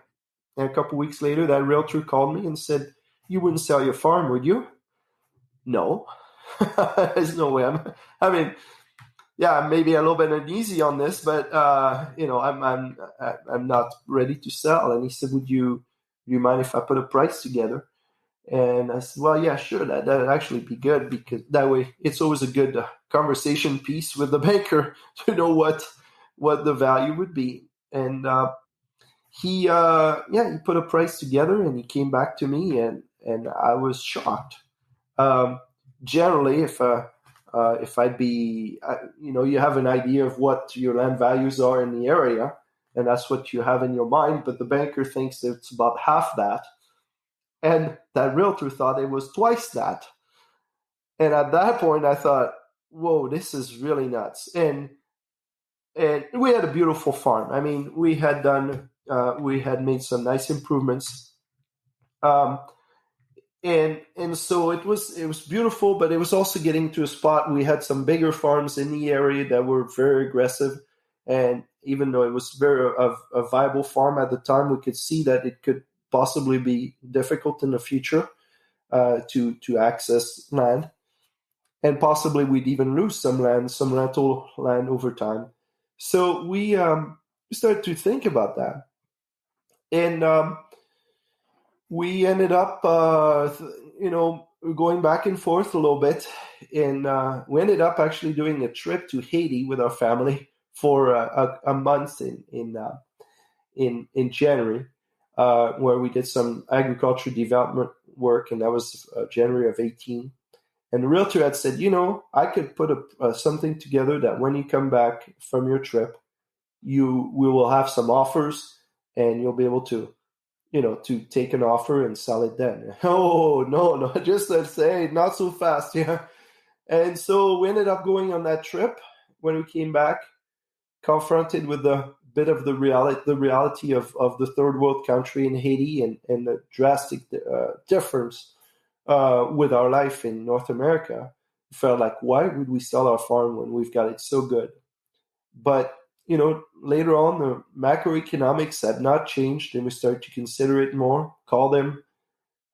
a couple of weeks later, that realtor called me and said, "You wouldn't sell your farm, would you?" No, there's no way. Maybe a little bit uneasy on this, but I'm not ready to sell. And he said, "Would you mind if I put a price together?" And I said, "Well, yeah, sure. That'd actually be good, because that way it's always a good conversation piece with the banker to know what the value would be." And he put a price together, and he came back to me, and I was shocked. Generally, if I'd be, you have an idea of what your land values are in the area, and that's what you have in your mind, but the banker thinks that it's about half that, and that realtor thought it was twice that. And at that point, I thought, whoa, this is really nuts. And we had a beautiful farm. I mean, we had made some nice improvements. And so it was beautiful, but it was also getting to a spot. We had some bigger farms in the area that were very aggressive, and even though it was very a viable farm at the time, we could see that it could possibly be difficult in the future to access land, and possibly we'd even lose some rental land over time. So we started to think about that, and we ended up, going back and forth a little bit, and we ended up actually doing a trip to Haiti with our family for a month in January, where we did some agriculture development work, and that was January of 2018. And the realtor had said, I could put something together that when you come back from your trip, we will have some offers, and you'll be able to take an offer and sell it then. Oh, no, just let's say not so fast. Yeah. And so we ended up going on that trip. When we came back, confronted with a bit of the reality of the third world country in Haiti, and the drastic difference with our life in North America, we felt like, why would we sell our farm when we've got it so good? But later on, the macroeconomics had not changed, and we started to consider it more, call them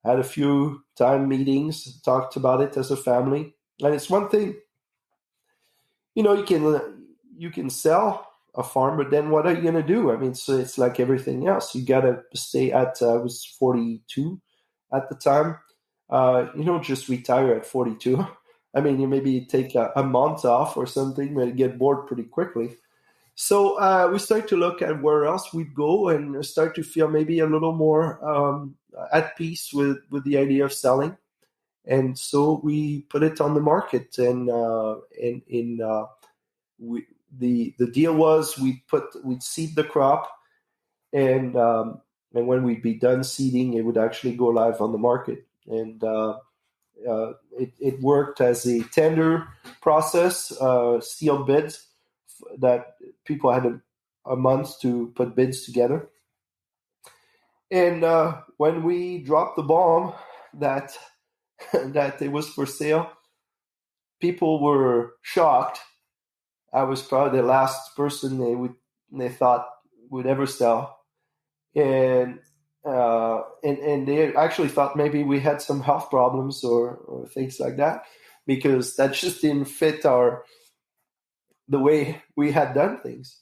had a few time meetings, talked about it as a family. And it's one thing, you can sell a farm, but then what are you going to do? I mean, so it's like everything else. You got to stay at, I was 42 at the time. You don't just retire at 42. I mean, you maybe take a month off or something, but you get bored pretty quickly. So we start to look at where else we'd go and start to feel maybe a little more at peace with the idea of selling. And so we put it on the market, and the deal was we'd seed the crop, and when we'd be done seeding, it would actually go live on the market. And it worked as a tender process, sealed bids that people had a month to put bids together. And when we dropped the bomb that it was for sale, people were shocked. I was probably the last person they thought would ever sell, and they actually thought maybe we had some health problems or things like that, because that just didn't fit the way we had done things.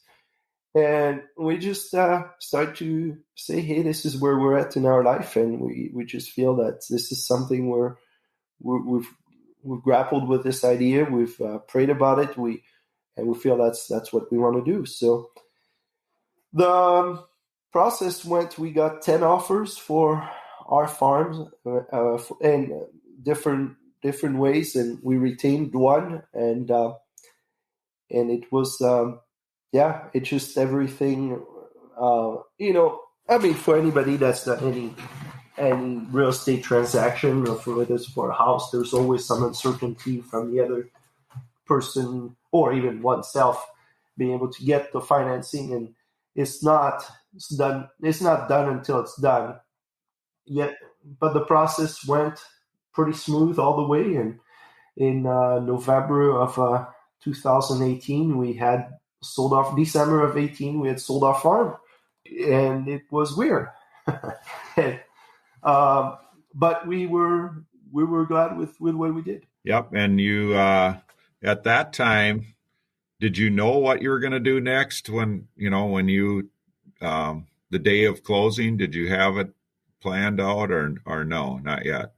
And we just start to say, hey, this is where we're at in our life, and we just feel that this is something we've grappled with this idea. We've prayed about it. We feel that's what we want to do. So the process went. We got 10 offers for our farms and different ways, and we retained one. And it was it's just everything. I mean, for anybody that's done any real estate transaction, or for whether it's for a house, there's always some uncertainty from the other person or even oneself being able to get the financing, and it's not done until it's done. Yet, but the process went pretty smooth all the way, and in November of 2018, we had sold off. December of 18, we had sold our farm, and it was weird. But we were glad with what we did. Yep. And you, at that time, did you know what you were going to do next when you, the day of closing, did you have it planned out or no, not yet?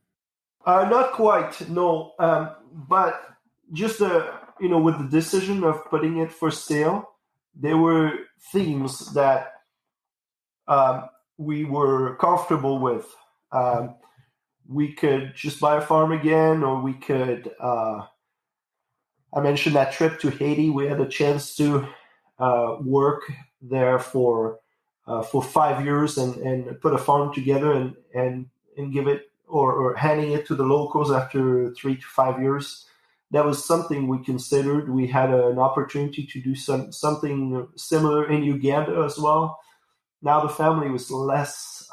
Not quite, no. But just, with the decision of putting it for sale, there were themes that we were comfortable with. We could just buy a farm again, or we could, I mentioned that trip to Haiti. We had a chance to work there for 5 years and put a farm together and give it or handing it to the locals after 3 to 5 years. That was something we considered. We had an opportunity to do something similar in Uganda as well. Now the family was less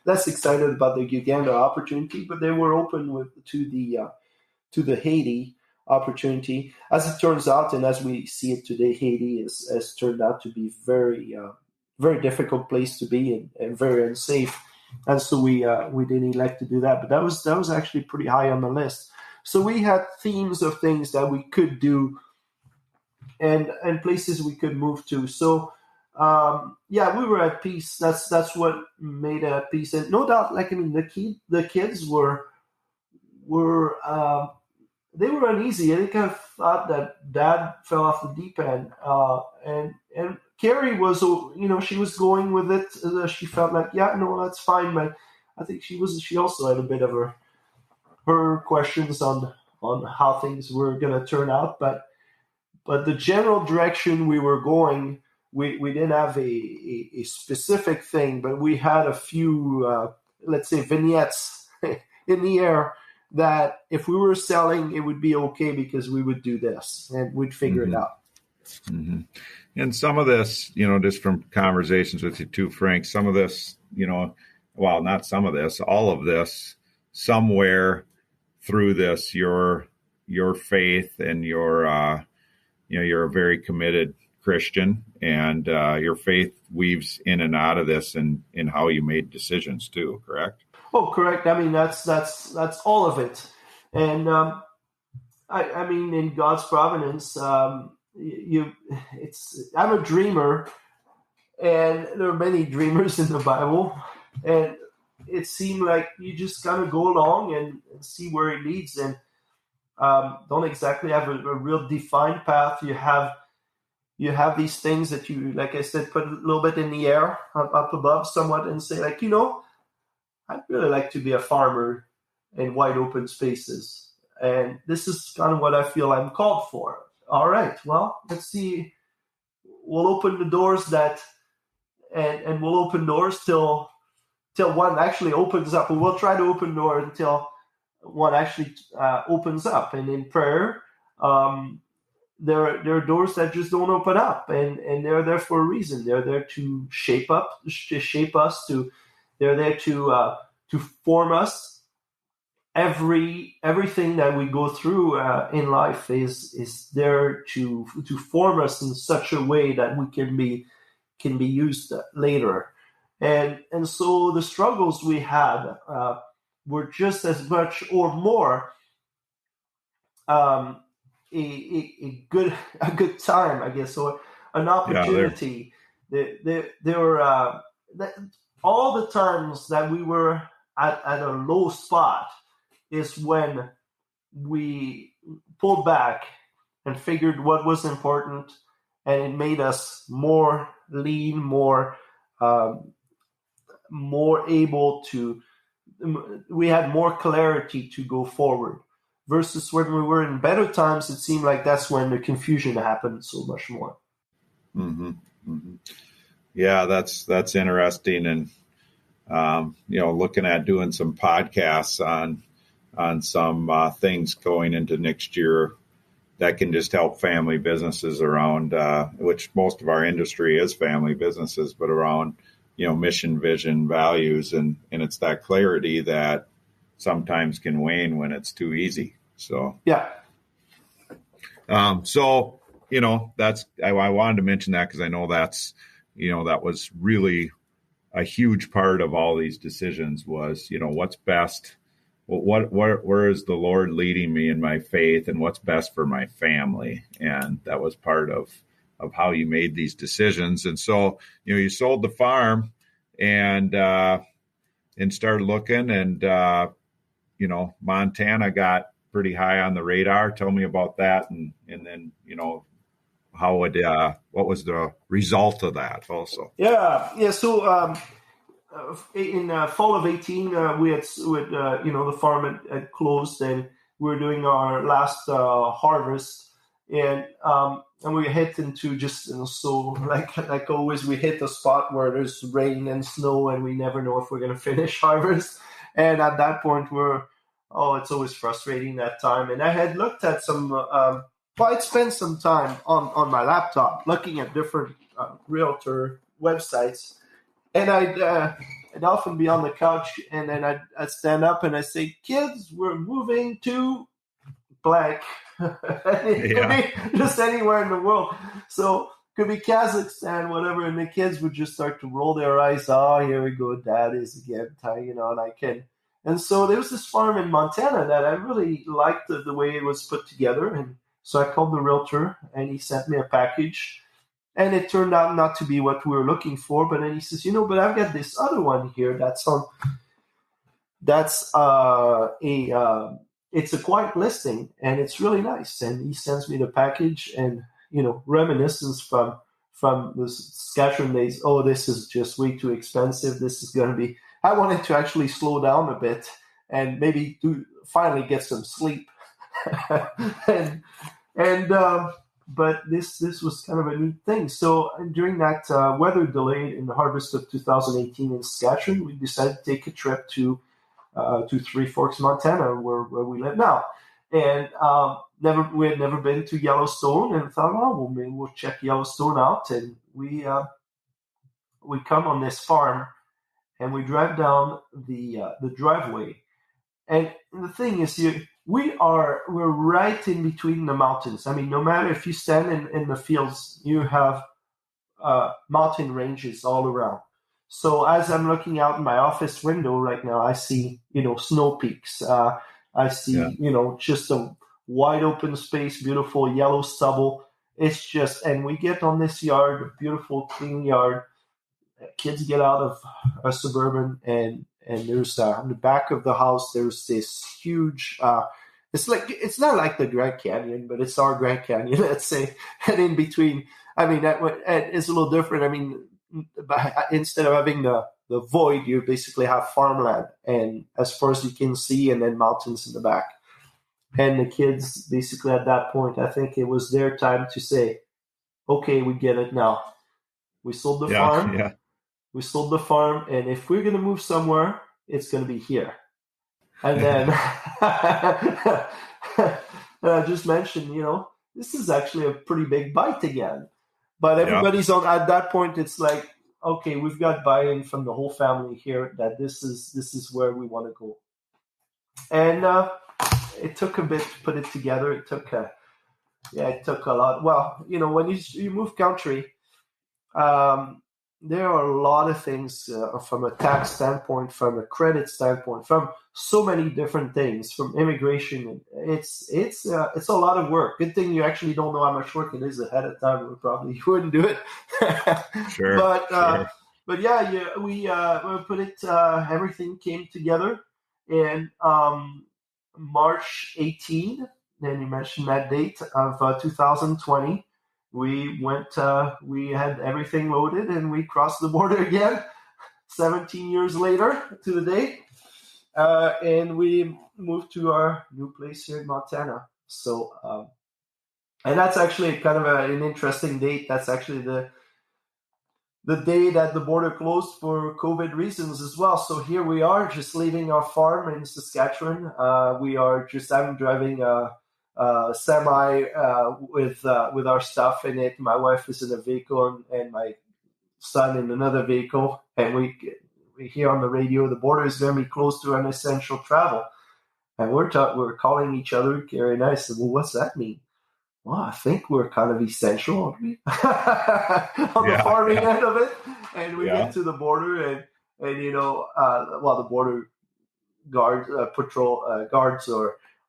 excited about the Uganda opportunity, but they were open to the Haiti opportunity. As it turns out, and as we see it today, Haiti has turned out to be very, very difficult place to be and very unsafe. And so we didn't elect to do that, but that was actually pretty high on the list. So we had themes of things that we could do and places we could move to. So we were at peace. That's what made it at peace. And no doubt, the kids were they were uneasy. They kind of thought that Dad fell off the deep end. And Carrie was, she was going with it. She felt like, yeah, no, that's fine. But I think she also had a bit of her questions on how things were going to turn out. But the general direction we were going, we didn't have a specific thing, but we had a few, let's say, vignettes in the air that if we were selling, it would be okay because we would do this and we'd figure it out. Mm-hmm. And some of this, just from conversations with you too, Frank, some of this, not some of this, all of this, somewhere through this, your faith and you're a very committed Christian, and your faith weaves in and out of this and in how you made decisions too, correct? Oh, correct. I mean, that's all of it. And I mean, in God's providence, I'm a dreamer, and there are many dreamers in the Bible, and it seemed like you just kind of go along and see where it leads, and don't exactly have a real defined path. You have these things that you, like I said, put a little bit in the air up above somewhat and say, like, I'd really like to be a farmer in wide open spaces. And this is kind of what I feel I'm called for. All right, well, let's see. We'll open the doors and we'll open doors till one actually opens up. And we'll try to open doors until one actually opens up. And in prayer, there are doors that just don't open up, and they're there for a reason. They're there to shape us. They're there to form us. Everything that we go through in life is there to form us in such a way that we can be used later. And so the struggles we had were just as much or more a good time, I guess, or an opportunity. There were all the times that we were at a low spot is when we pulled back and figured what was important, and it made us more lean, more able to. We had more clarity to go forward. Versus when we were in better times, it seemed like that's when the confusion happened so much more. Mm-hmm. Mm-hmm. Yeah, that's interesting, and looking at doing some podcasts on some things going into next year that can just help family businesses around, which most of our industry is family businesses, but around mission, vision, values, and it's that clarity that sometimes can wane when it's too easy. So yeah. That's I wanted to mention that because I know that's that was really a huge part of all these decisions was what's best. Where is the Lord leading me in my faith, and what's best for my family? And that was part of how you made these decisions. And so, you sold the farm and started looking, and, Montana got pretty high on the radar. Tell me about that. And then, how what was the result of that also? Yeah. So, in fall of 18, we had the farm had closed, and we were doing our last harvest, and we hit into just so like always, we hit a spot where there's rain and snow, and we never know if we're going to finish harvest. And at that point, it's always frustrating that time. And I had looked at some. I'd spent some time on my laptop looking at different realtor websites. And I'd often be on the couch, and then I'd stand up and I'd say, "Kids, we're moving to blank." It could be just anywhere in the world. So it could be Kazakhstan, whatever, and the kids would just start to roll their eyes. Oh, here we go, Dad is again, and so there was this farm in Montana that I really liked the way it was put together. And so I called the realtor, and he sent me a package. And it turned out not to be what we were looking for. But then he says, but I've got this other one here it's a quiet listing, and it's really nice. And he sends me the package, and, reminiscence from the Saskatchewan days. Oh, this is just way too expensive. This is going to be, I wanted to actually slow down a bit and maybe finally get some sleep. But this was kind of a neat thing. So during that weather delay in the harvest of 2018 in Saskatchewan, we decided to take a trip to Three Forks, Montana, where we live now. And we had never been to Yellowstone, and thought, well, maybe we'll check Yellowstone out. And we come on this farm, and we drive down the driveway. And the thing is, we're right in between the mountains. I mean, no matter if you stand in the fields, you have mountain ranges all around. So as I'm looking out in my office window right now, I see, snow peaks. I see, just a wide open space, beautiful yellow stubble. It's just, and we get on this yard, a beautiful clean yard. Kids get out of a suburban, and there's in the back of the house, there's this huge, it's not like the Grand Canyon, but it's our Grand Canyon, let's say. And in between, I mean, it's a little different. I mean, instead of having the void, you basically have farmland, and as far as you can see, and then mountains in the back. And the kids, basically at that point, I think it was their time to say, okay, we get it now. We sold the farm. Yeah. We sold the farm, and if we're going to move somewhere, it's going to be here. And then I just mentioned, this is actually a pretty big bite again. But everybody's at that point, it's like, okay, we've got buy-in from the whole family here that this is where we want to go. And it took a bit to put it together. It took a lot. Well, when you move country, there are a lot of things from a tax standpoint, from a credit standpoint, from so many different things, from immigration. It's a lot of work. Good thing you actually don't know how much work it is ahead of time. We probably wouldn't do it. Sure. But yeah, we put it. Everything came together in March 18. Then you mentioned that date of 2020. We went, we had everything loaded, and we crossed the border again 17 years later to the day. And we moved to our new place here in Montana. So, and that's actually kind of an interesting date. That's actually the day that the border closed for COVID reasons as well. So here we are, just leaving our farm in Saskatchewan. I'm driving semi with our stuff in it. My wife is in a vehicle, and my son in another vehicle. And we hear on the radio the border is going to be closed to unessential travel. And we're calling each other, Gary and I said, well, what's that mean? Well, I think we're kind of essential, aren't we? On the farming end of it. And we get to the border, and the border guards, patrol guards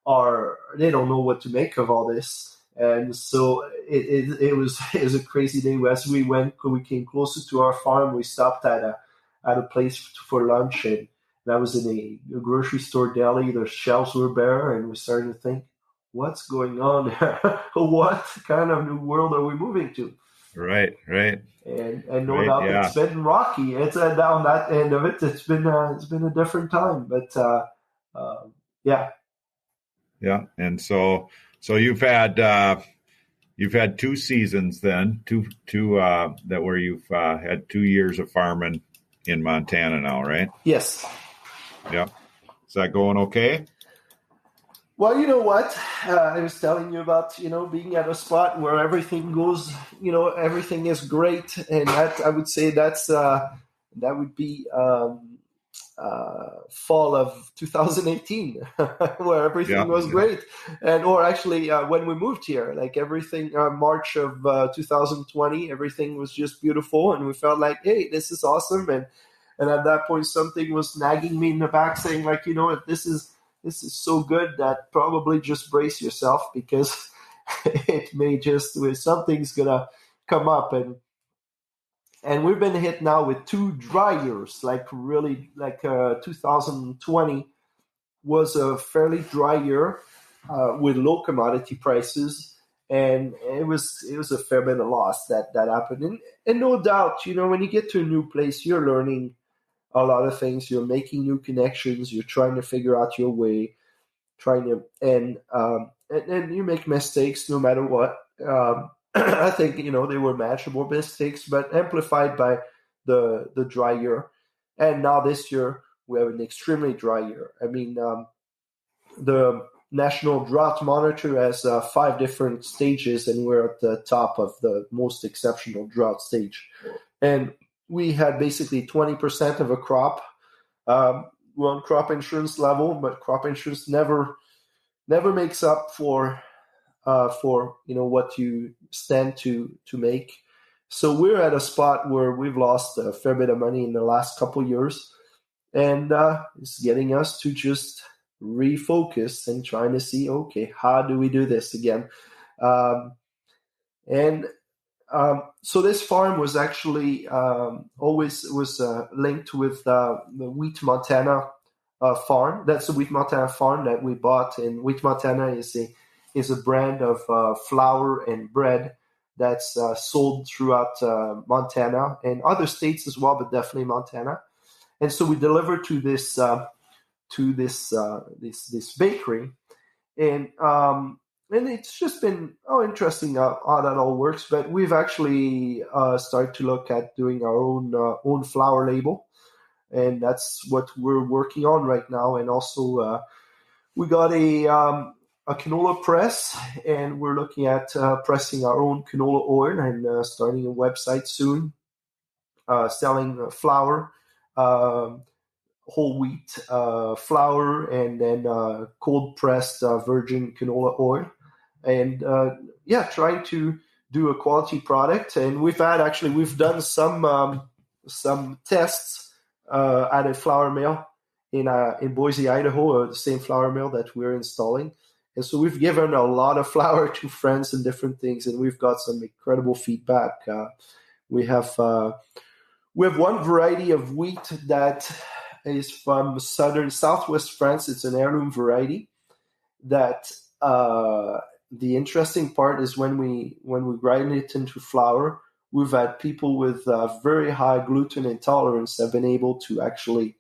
are they don't know what to make of all this. And so it was a crazy day. As we came closer to our farm, we stopped at a place for lunch, and that was in a grocery store deli. The shelves were bare, and we started to think, what's going on? What kind of new world are we moving to? Right. And no doubt it's been rocky. It's down that end of it. It's been a different time, but yeah. Yeah, and so you've had 2 seasons then, two that where you've had 2 years of farming in Montana now, right? Yes. Yeah. Is that going okay? Well, you know what? I was telling you about, being at a spot where everything goes, everything is great. And that, I would say that would be fall of 2018, where everything was great. Or actually, when we moved here, like everything, March of 2020, everything was just beautiful. And we felt like, hey, this is awesome. And at that point, something was nagging me in the back saying, like, this is so good that probably just brace yourself, because it may just, something's going to come up. And we've been hit now with 2 dry years, like really, like 2020 was a fairly dry year with low commodity prices. And it was a fair bit of loss that happened. And no doubt, when you get to a new place, you're learning a lot of things. You're making new connections. You're trying to figure out your way, and you make mistakes no matter what. I think, they were manageable mistakes, but amplified by the dry year. And now this year, we have an extremely dry year. I mean, the National Drought Monitor has 5 different stages, and we're at the top of the most exceptional drought stage. And we had basically 20% of a crop. We're on crop insurance level, but crop insurance never makes up for what you stand to make. So we're at a spot where we've lost a fair bit of money in the last couple of years, and it's getting us to just refocus and trying to see, okay, how do we do this again? So this farm was actually always was linked with the Wheat Montana farm. That's the Wheat Montana farm that we bought, and Wheat Montana is a brand of flour and bread that's sold throughout Montana and other states as well, but definitely Montana. And so we delivered to this bakery, and it's just been interesting how that all works. But we've actually started to look at doing our own flour label, and that's what we're working on right now. And also we got a canola press, and we're looking at pressing our own canola oil and starting a website soon, selling flour, whole wheat flour, and then cold pressed virgin canola oil, and trying to do a quality product. And we've done some tests at a flour mill in Boise, Idaho, the same flour mill that we're installing. And so we've given a lot of flour to friends and different things, and we've got some incredible feedback. We have one variety of wheat that is from southwest France. It's an heirloom variety that the interesting part is when we grind it into flour, we've had people with very high gluten intolerance have been able to actually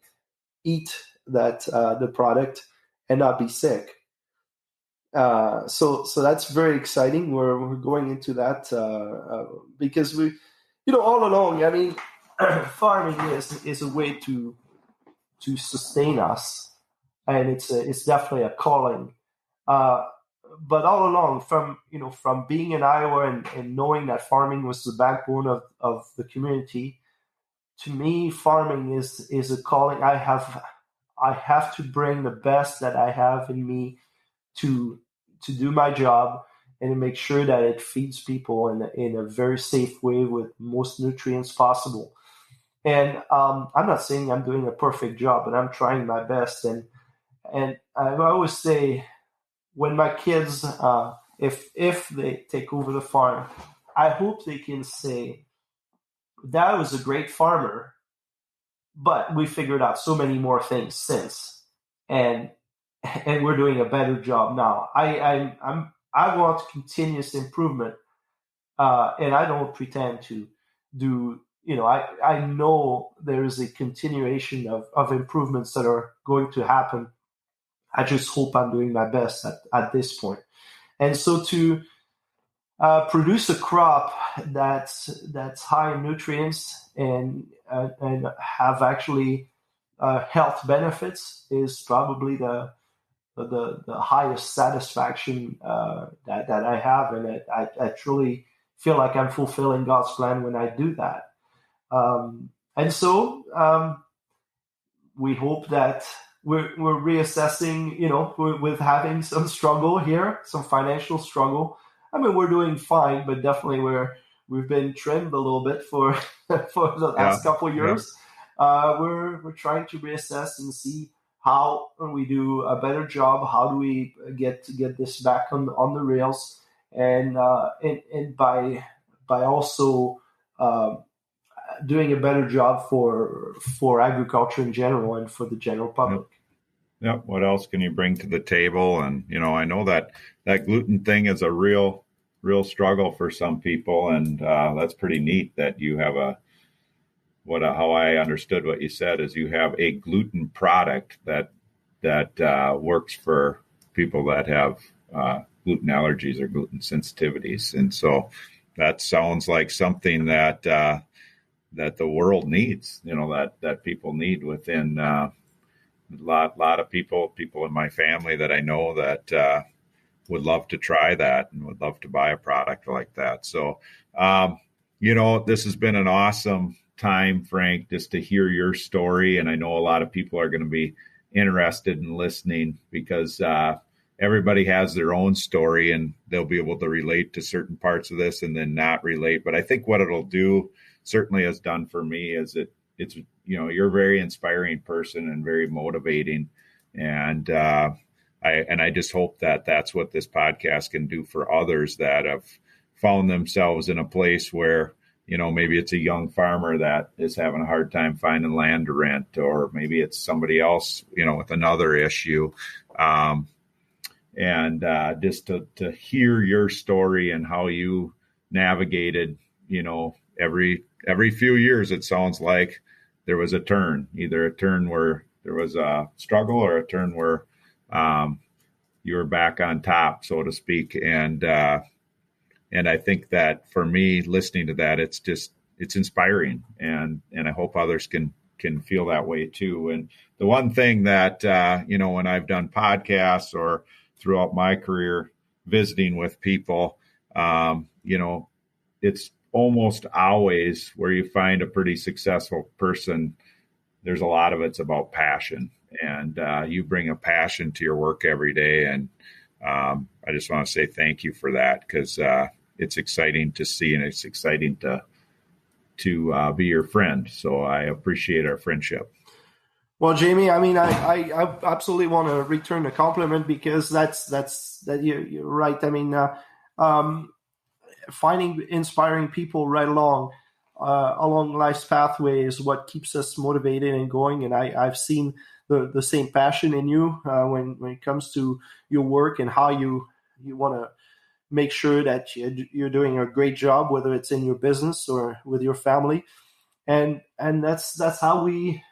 eat the product and not be sick. So that's very exciting. We're going into that because we, all along, I mean, farming is a way to sustain us, and it's definitely a calling. But all along, from being in Iowa and knowing that farming was the backbone of the community, to me, farming is a calling. I have to bring the best that I have in me to do my job and to make sure that it feeds people in a very safe way with most nutrients possible. And I'm not saying I'm doing a perfect job, but I'm trying my best. And I always say, when my kids, if they take over the farm, I hope they can say, Dad was a great farmer, but we figured out so many more things since, and we're doing a better job now. I want continuous improvement, and I don't pretend to do. I know there is a continuation of improvements that are going to happen. I just hope I'm doing my best at this point. And so to produce a crop that's high in nutrients and have actually health benefits is probably the highest satisfaction that I have, and I truly feel like I'm fulfilling God's plan when I do that. And so we hope that we're reassessing, with having some struggle here, some financial struggle. I mean, we're doing fine, but definitely we've been trimmed a little bit for the last couple of years. Yeah. We're trying to reassess and see how we do a better job. How do we get this back on the rails, and by also doing a better job for agriculture in general and for the general public. Yep. What else can you bring to the table? And, I know that gluten thing is a real struggle for some people. And that's pretty neat that you have how I understood what you said is you have a gluten product that works for people that have gluten allergies or gluten sensitivities. And so that sounds like something that the world needs, that people need within a lot of people in my family that I know that would love to try that and would love to buy a product like that. So, this has been an awesome time, Frank, just to hear your story. And I know a lot of people are going to be interested in listening because everybody has their own story, and they'll be able to relate to certain parts of this and then not relate. But I think what it'll do, certainly has done for me, is it's you're a very inspiring person and very motivating, and I just hope that that's what this podcast can do for others that have found themselves in a place where, maybe it's a young farmer that is having a hard time finding land to rent, or maybe it's somebody else, with another issue. Just to hear your story and how you navigated, every few years, it sounds like there was a turn, either a turn where there was a struggle or a turn where you were back on top, so to speak. And I think that for me, listening to that, it's inspiring, and I hope others can feel that way too. And the one thing that, when I've done podcasts or throughout my career visiting with people, it's almost always where you find a pretty successful person, there's a lot of it's about passion, and you bring a passion to your work every day. And I just want to say thank you for that, because it's exciting to see, and it's exciting to be your friend. So I appreciate our friendship. Well, Jamie, I mean, I absolutely want to return the compliment, because that you're right. I mean, finding inspiring people right along life's pathway is what keeps us motivated and going. And I've seen the same passion in you when it comes to your work and how you want to make sure that you're doing a great job, whether it's in your business or with your family. And that's how we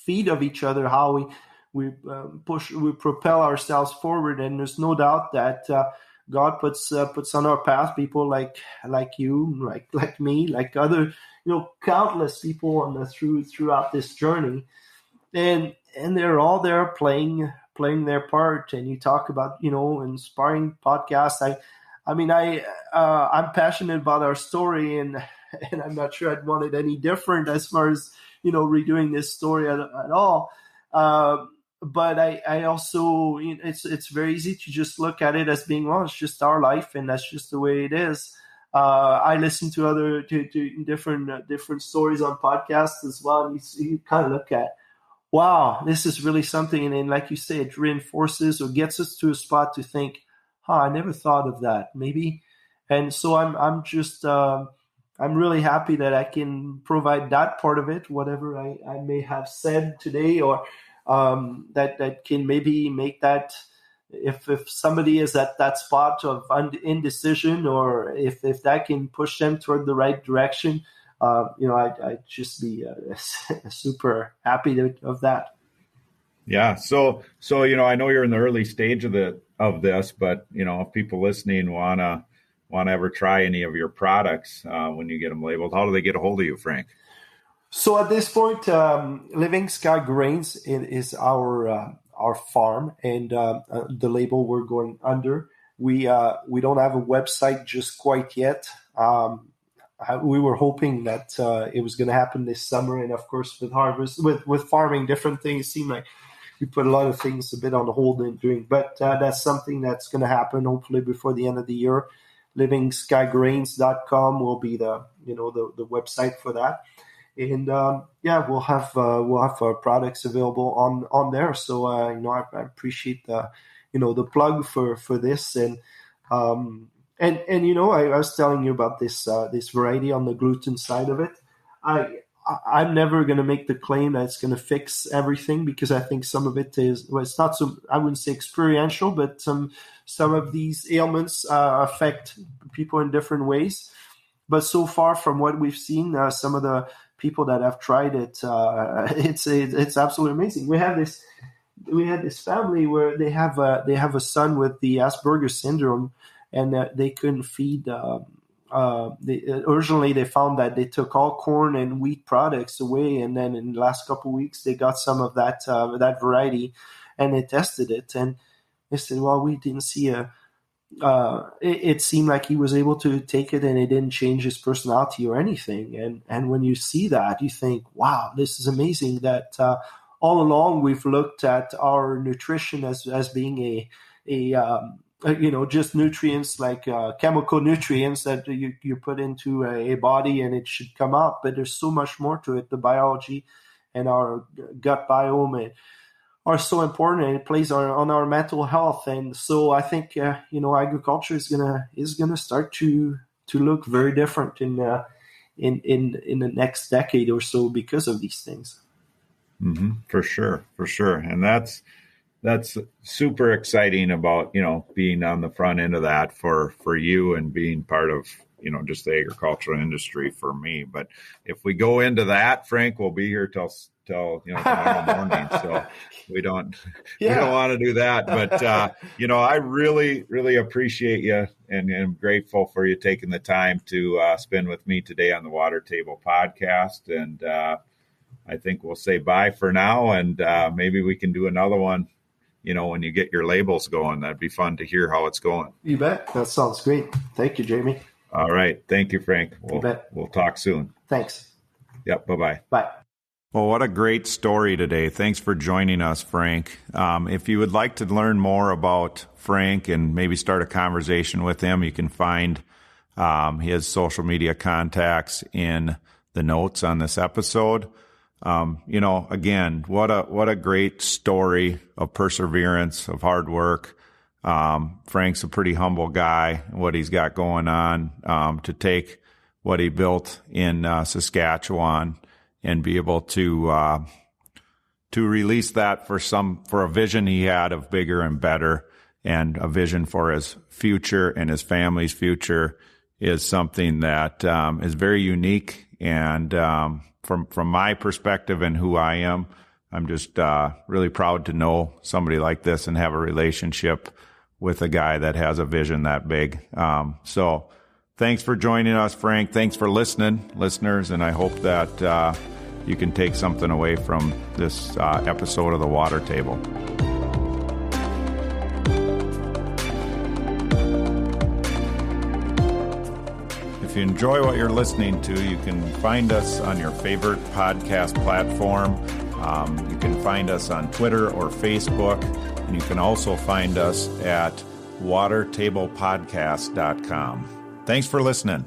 feed of each other, how we propel ourselves forward. And there's no doubt that God puts on our path people like you, like me, like other, countless people throughout this journey, and they're all there playing their part. And you talk about, inspiring podcasts. I'm passionate about our story, and I'm not sure I'd want it any different as far as, redoing this story at all. But I also, it's very easy to just look at it as being, well, it's just our life, and that's just the way it is. I listen to different stories on podcasts as well, and you kind of look at, wow, this is really something. And then, like you say, it reinforces or gets us to a spot to think, I never thought of that, maybe. And so I'm really happy that I can provide that part of it, whatever I may have said today, or that can maybe make that, if somebody is at that spot of indecision, or if that can push them toward the right direction, I'd just be super happy of that. Yeah. So I know you're in the early stage of this, but if people listening want to ever try any of your products when you get them labeled, how do they get a hold of you, Frank? So at this point, Living Sky Grains is our farm, and the label we're going under. We don't have a website just quite yet. We were hoping that it was going to happen this summer, and of course with harvest, with farming, different things seem like we put a lot of things a bit on hold in doing. But that's something that's going to happen hopefully before the end of the year. LivingSkyGrains.com will be the website for that. And we'll have our products available on there. So I appreciate the plug for this. And I was telling you about this variety on the gluten side of it. I'm never going to make the claim that it's going to fix everything, because I think some of it is, well, it's not so, I wouldn't say experiential, but some of these ailments affect people in different ways. But so far from what we've seen, some of the people that have tried it, it's absolutely amazing. We had this family where they have a son with the Asperger's syndrome, and they couldn't feed. Originally, they found that they took all corn and wheat products away, and then in the last couple of weeks, they got some of that variety, and they tested it, and they said, "Well, we didn't see it seemed like he was able to take it, and it didn't change his personality or anything." And when you see that, you think, "Wow, this is amazing!" That all along we've looked at our nutrition as being just nutrients like chemical nutrients that you put into a body and it should come out. But there's so much more to it. The biology and our gut biome are so important, and it plays on our mental health. And so I think agriculture is gonna start to look very different in the next decade or so because of these things. Mm-hmm. For sure. And that's super exciting about, being on the front end of that for you and being part of, just the agricultural industry for me. But if we go into that, Frank, we'll be here till tomorrow morning. So we don't want to do that. But, I really, really appreciate you and am grateful for you taking the time to spend with me today on the Water Table podcast. And I think we'll say bye for now. And maybe we can do another one, when you get your labels going. That'd be fun to hear how it's going. You bet. That sounds great. Thank you, Jamie. All right. Thank you, Frank. We'll talk soon. Thanks. Yep. Bye-bye. Bye. Well, what a great story today. Thanks for joining us, Frank. If you would like to learn more about Frank and maybe start a conversation with him, you can find his social media contacts in the notes on this episode. Again, what a great story of perseverance, of hard work. Frank's a pretty humble guy, what he's got going on, to take what he built in Saskatchewan and be able to release that for a vision he had of bigger and better, and a vision for his future and his family's future is something that is very unique. And from my perspective and who I am, I'm just really proud to know somebody like this and have a relationship with a guy that has a vision that big. So thanks for joining us, Frank. Thanks for listening, listeners. And I hope that you can take something away from this episode of the Water Table. If you enjoy what you're listening to, you can find us on your favorite podcast platform. You can find us on Twitter or Facebook, and you can also find us at watertablepodcast.com. Thanks for listening.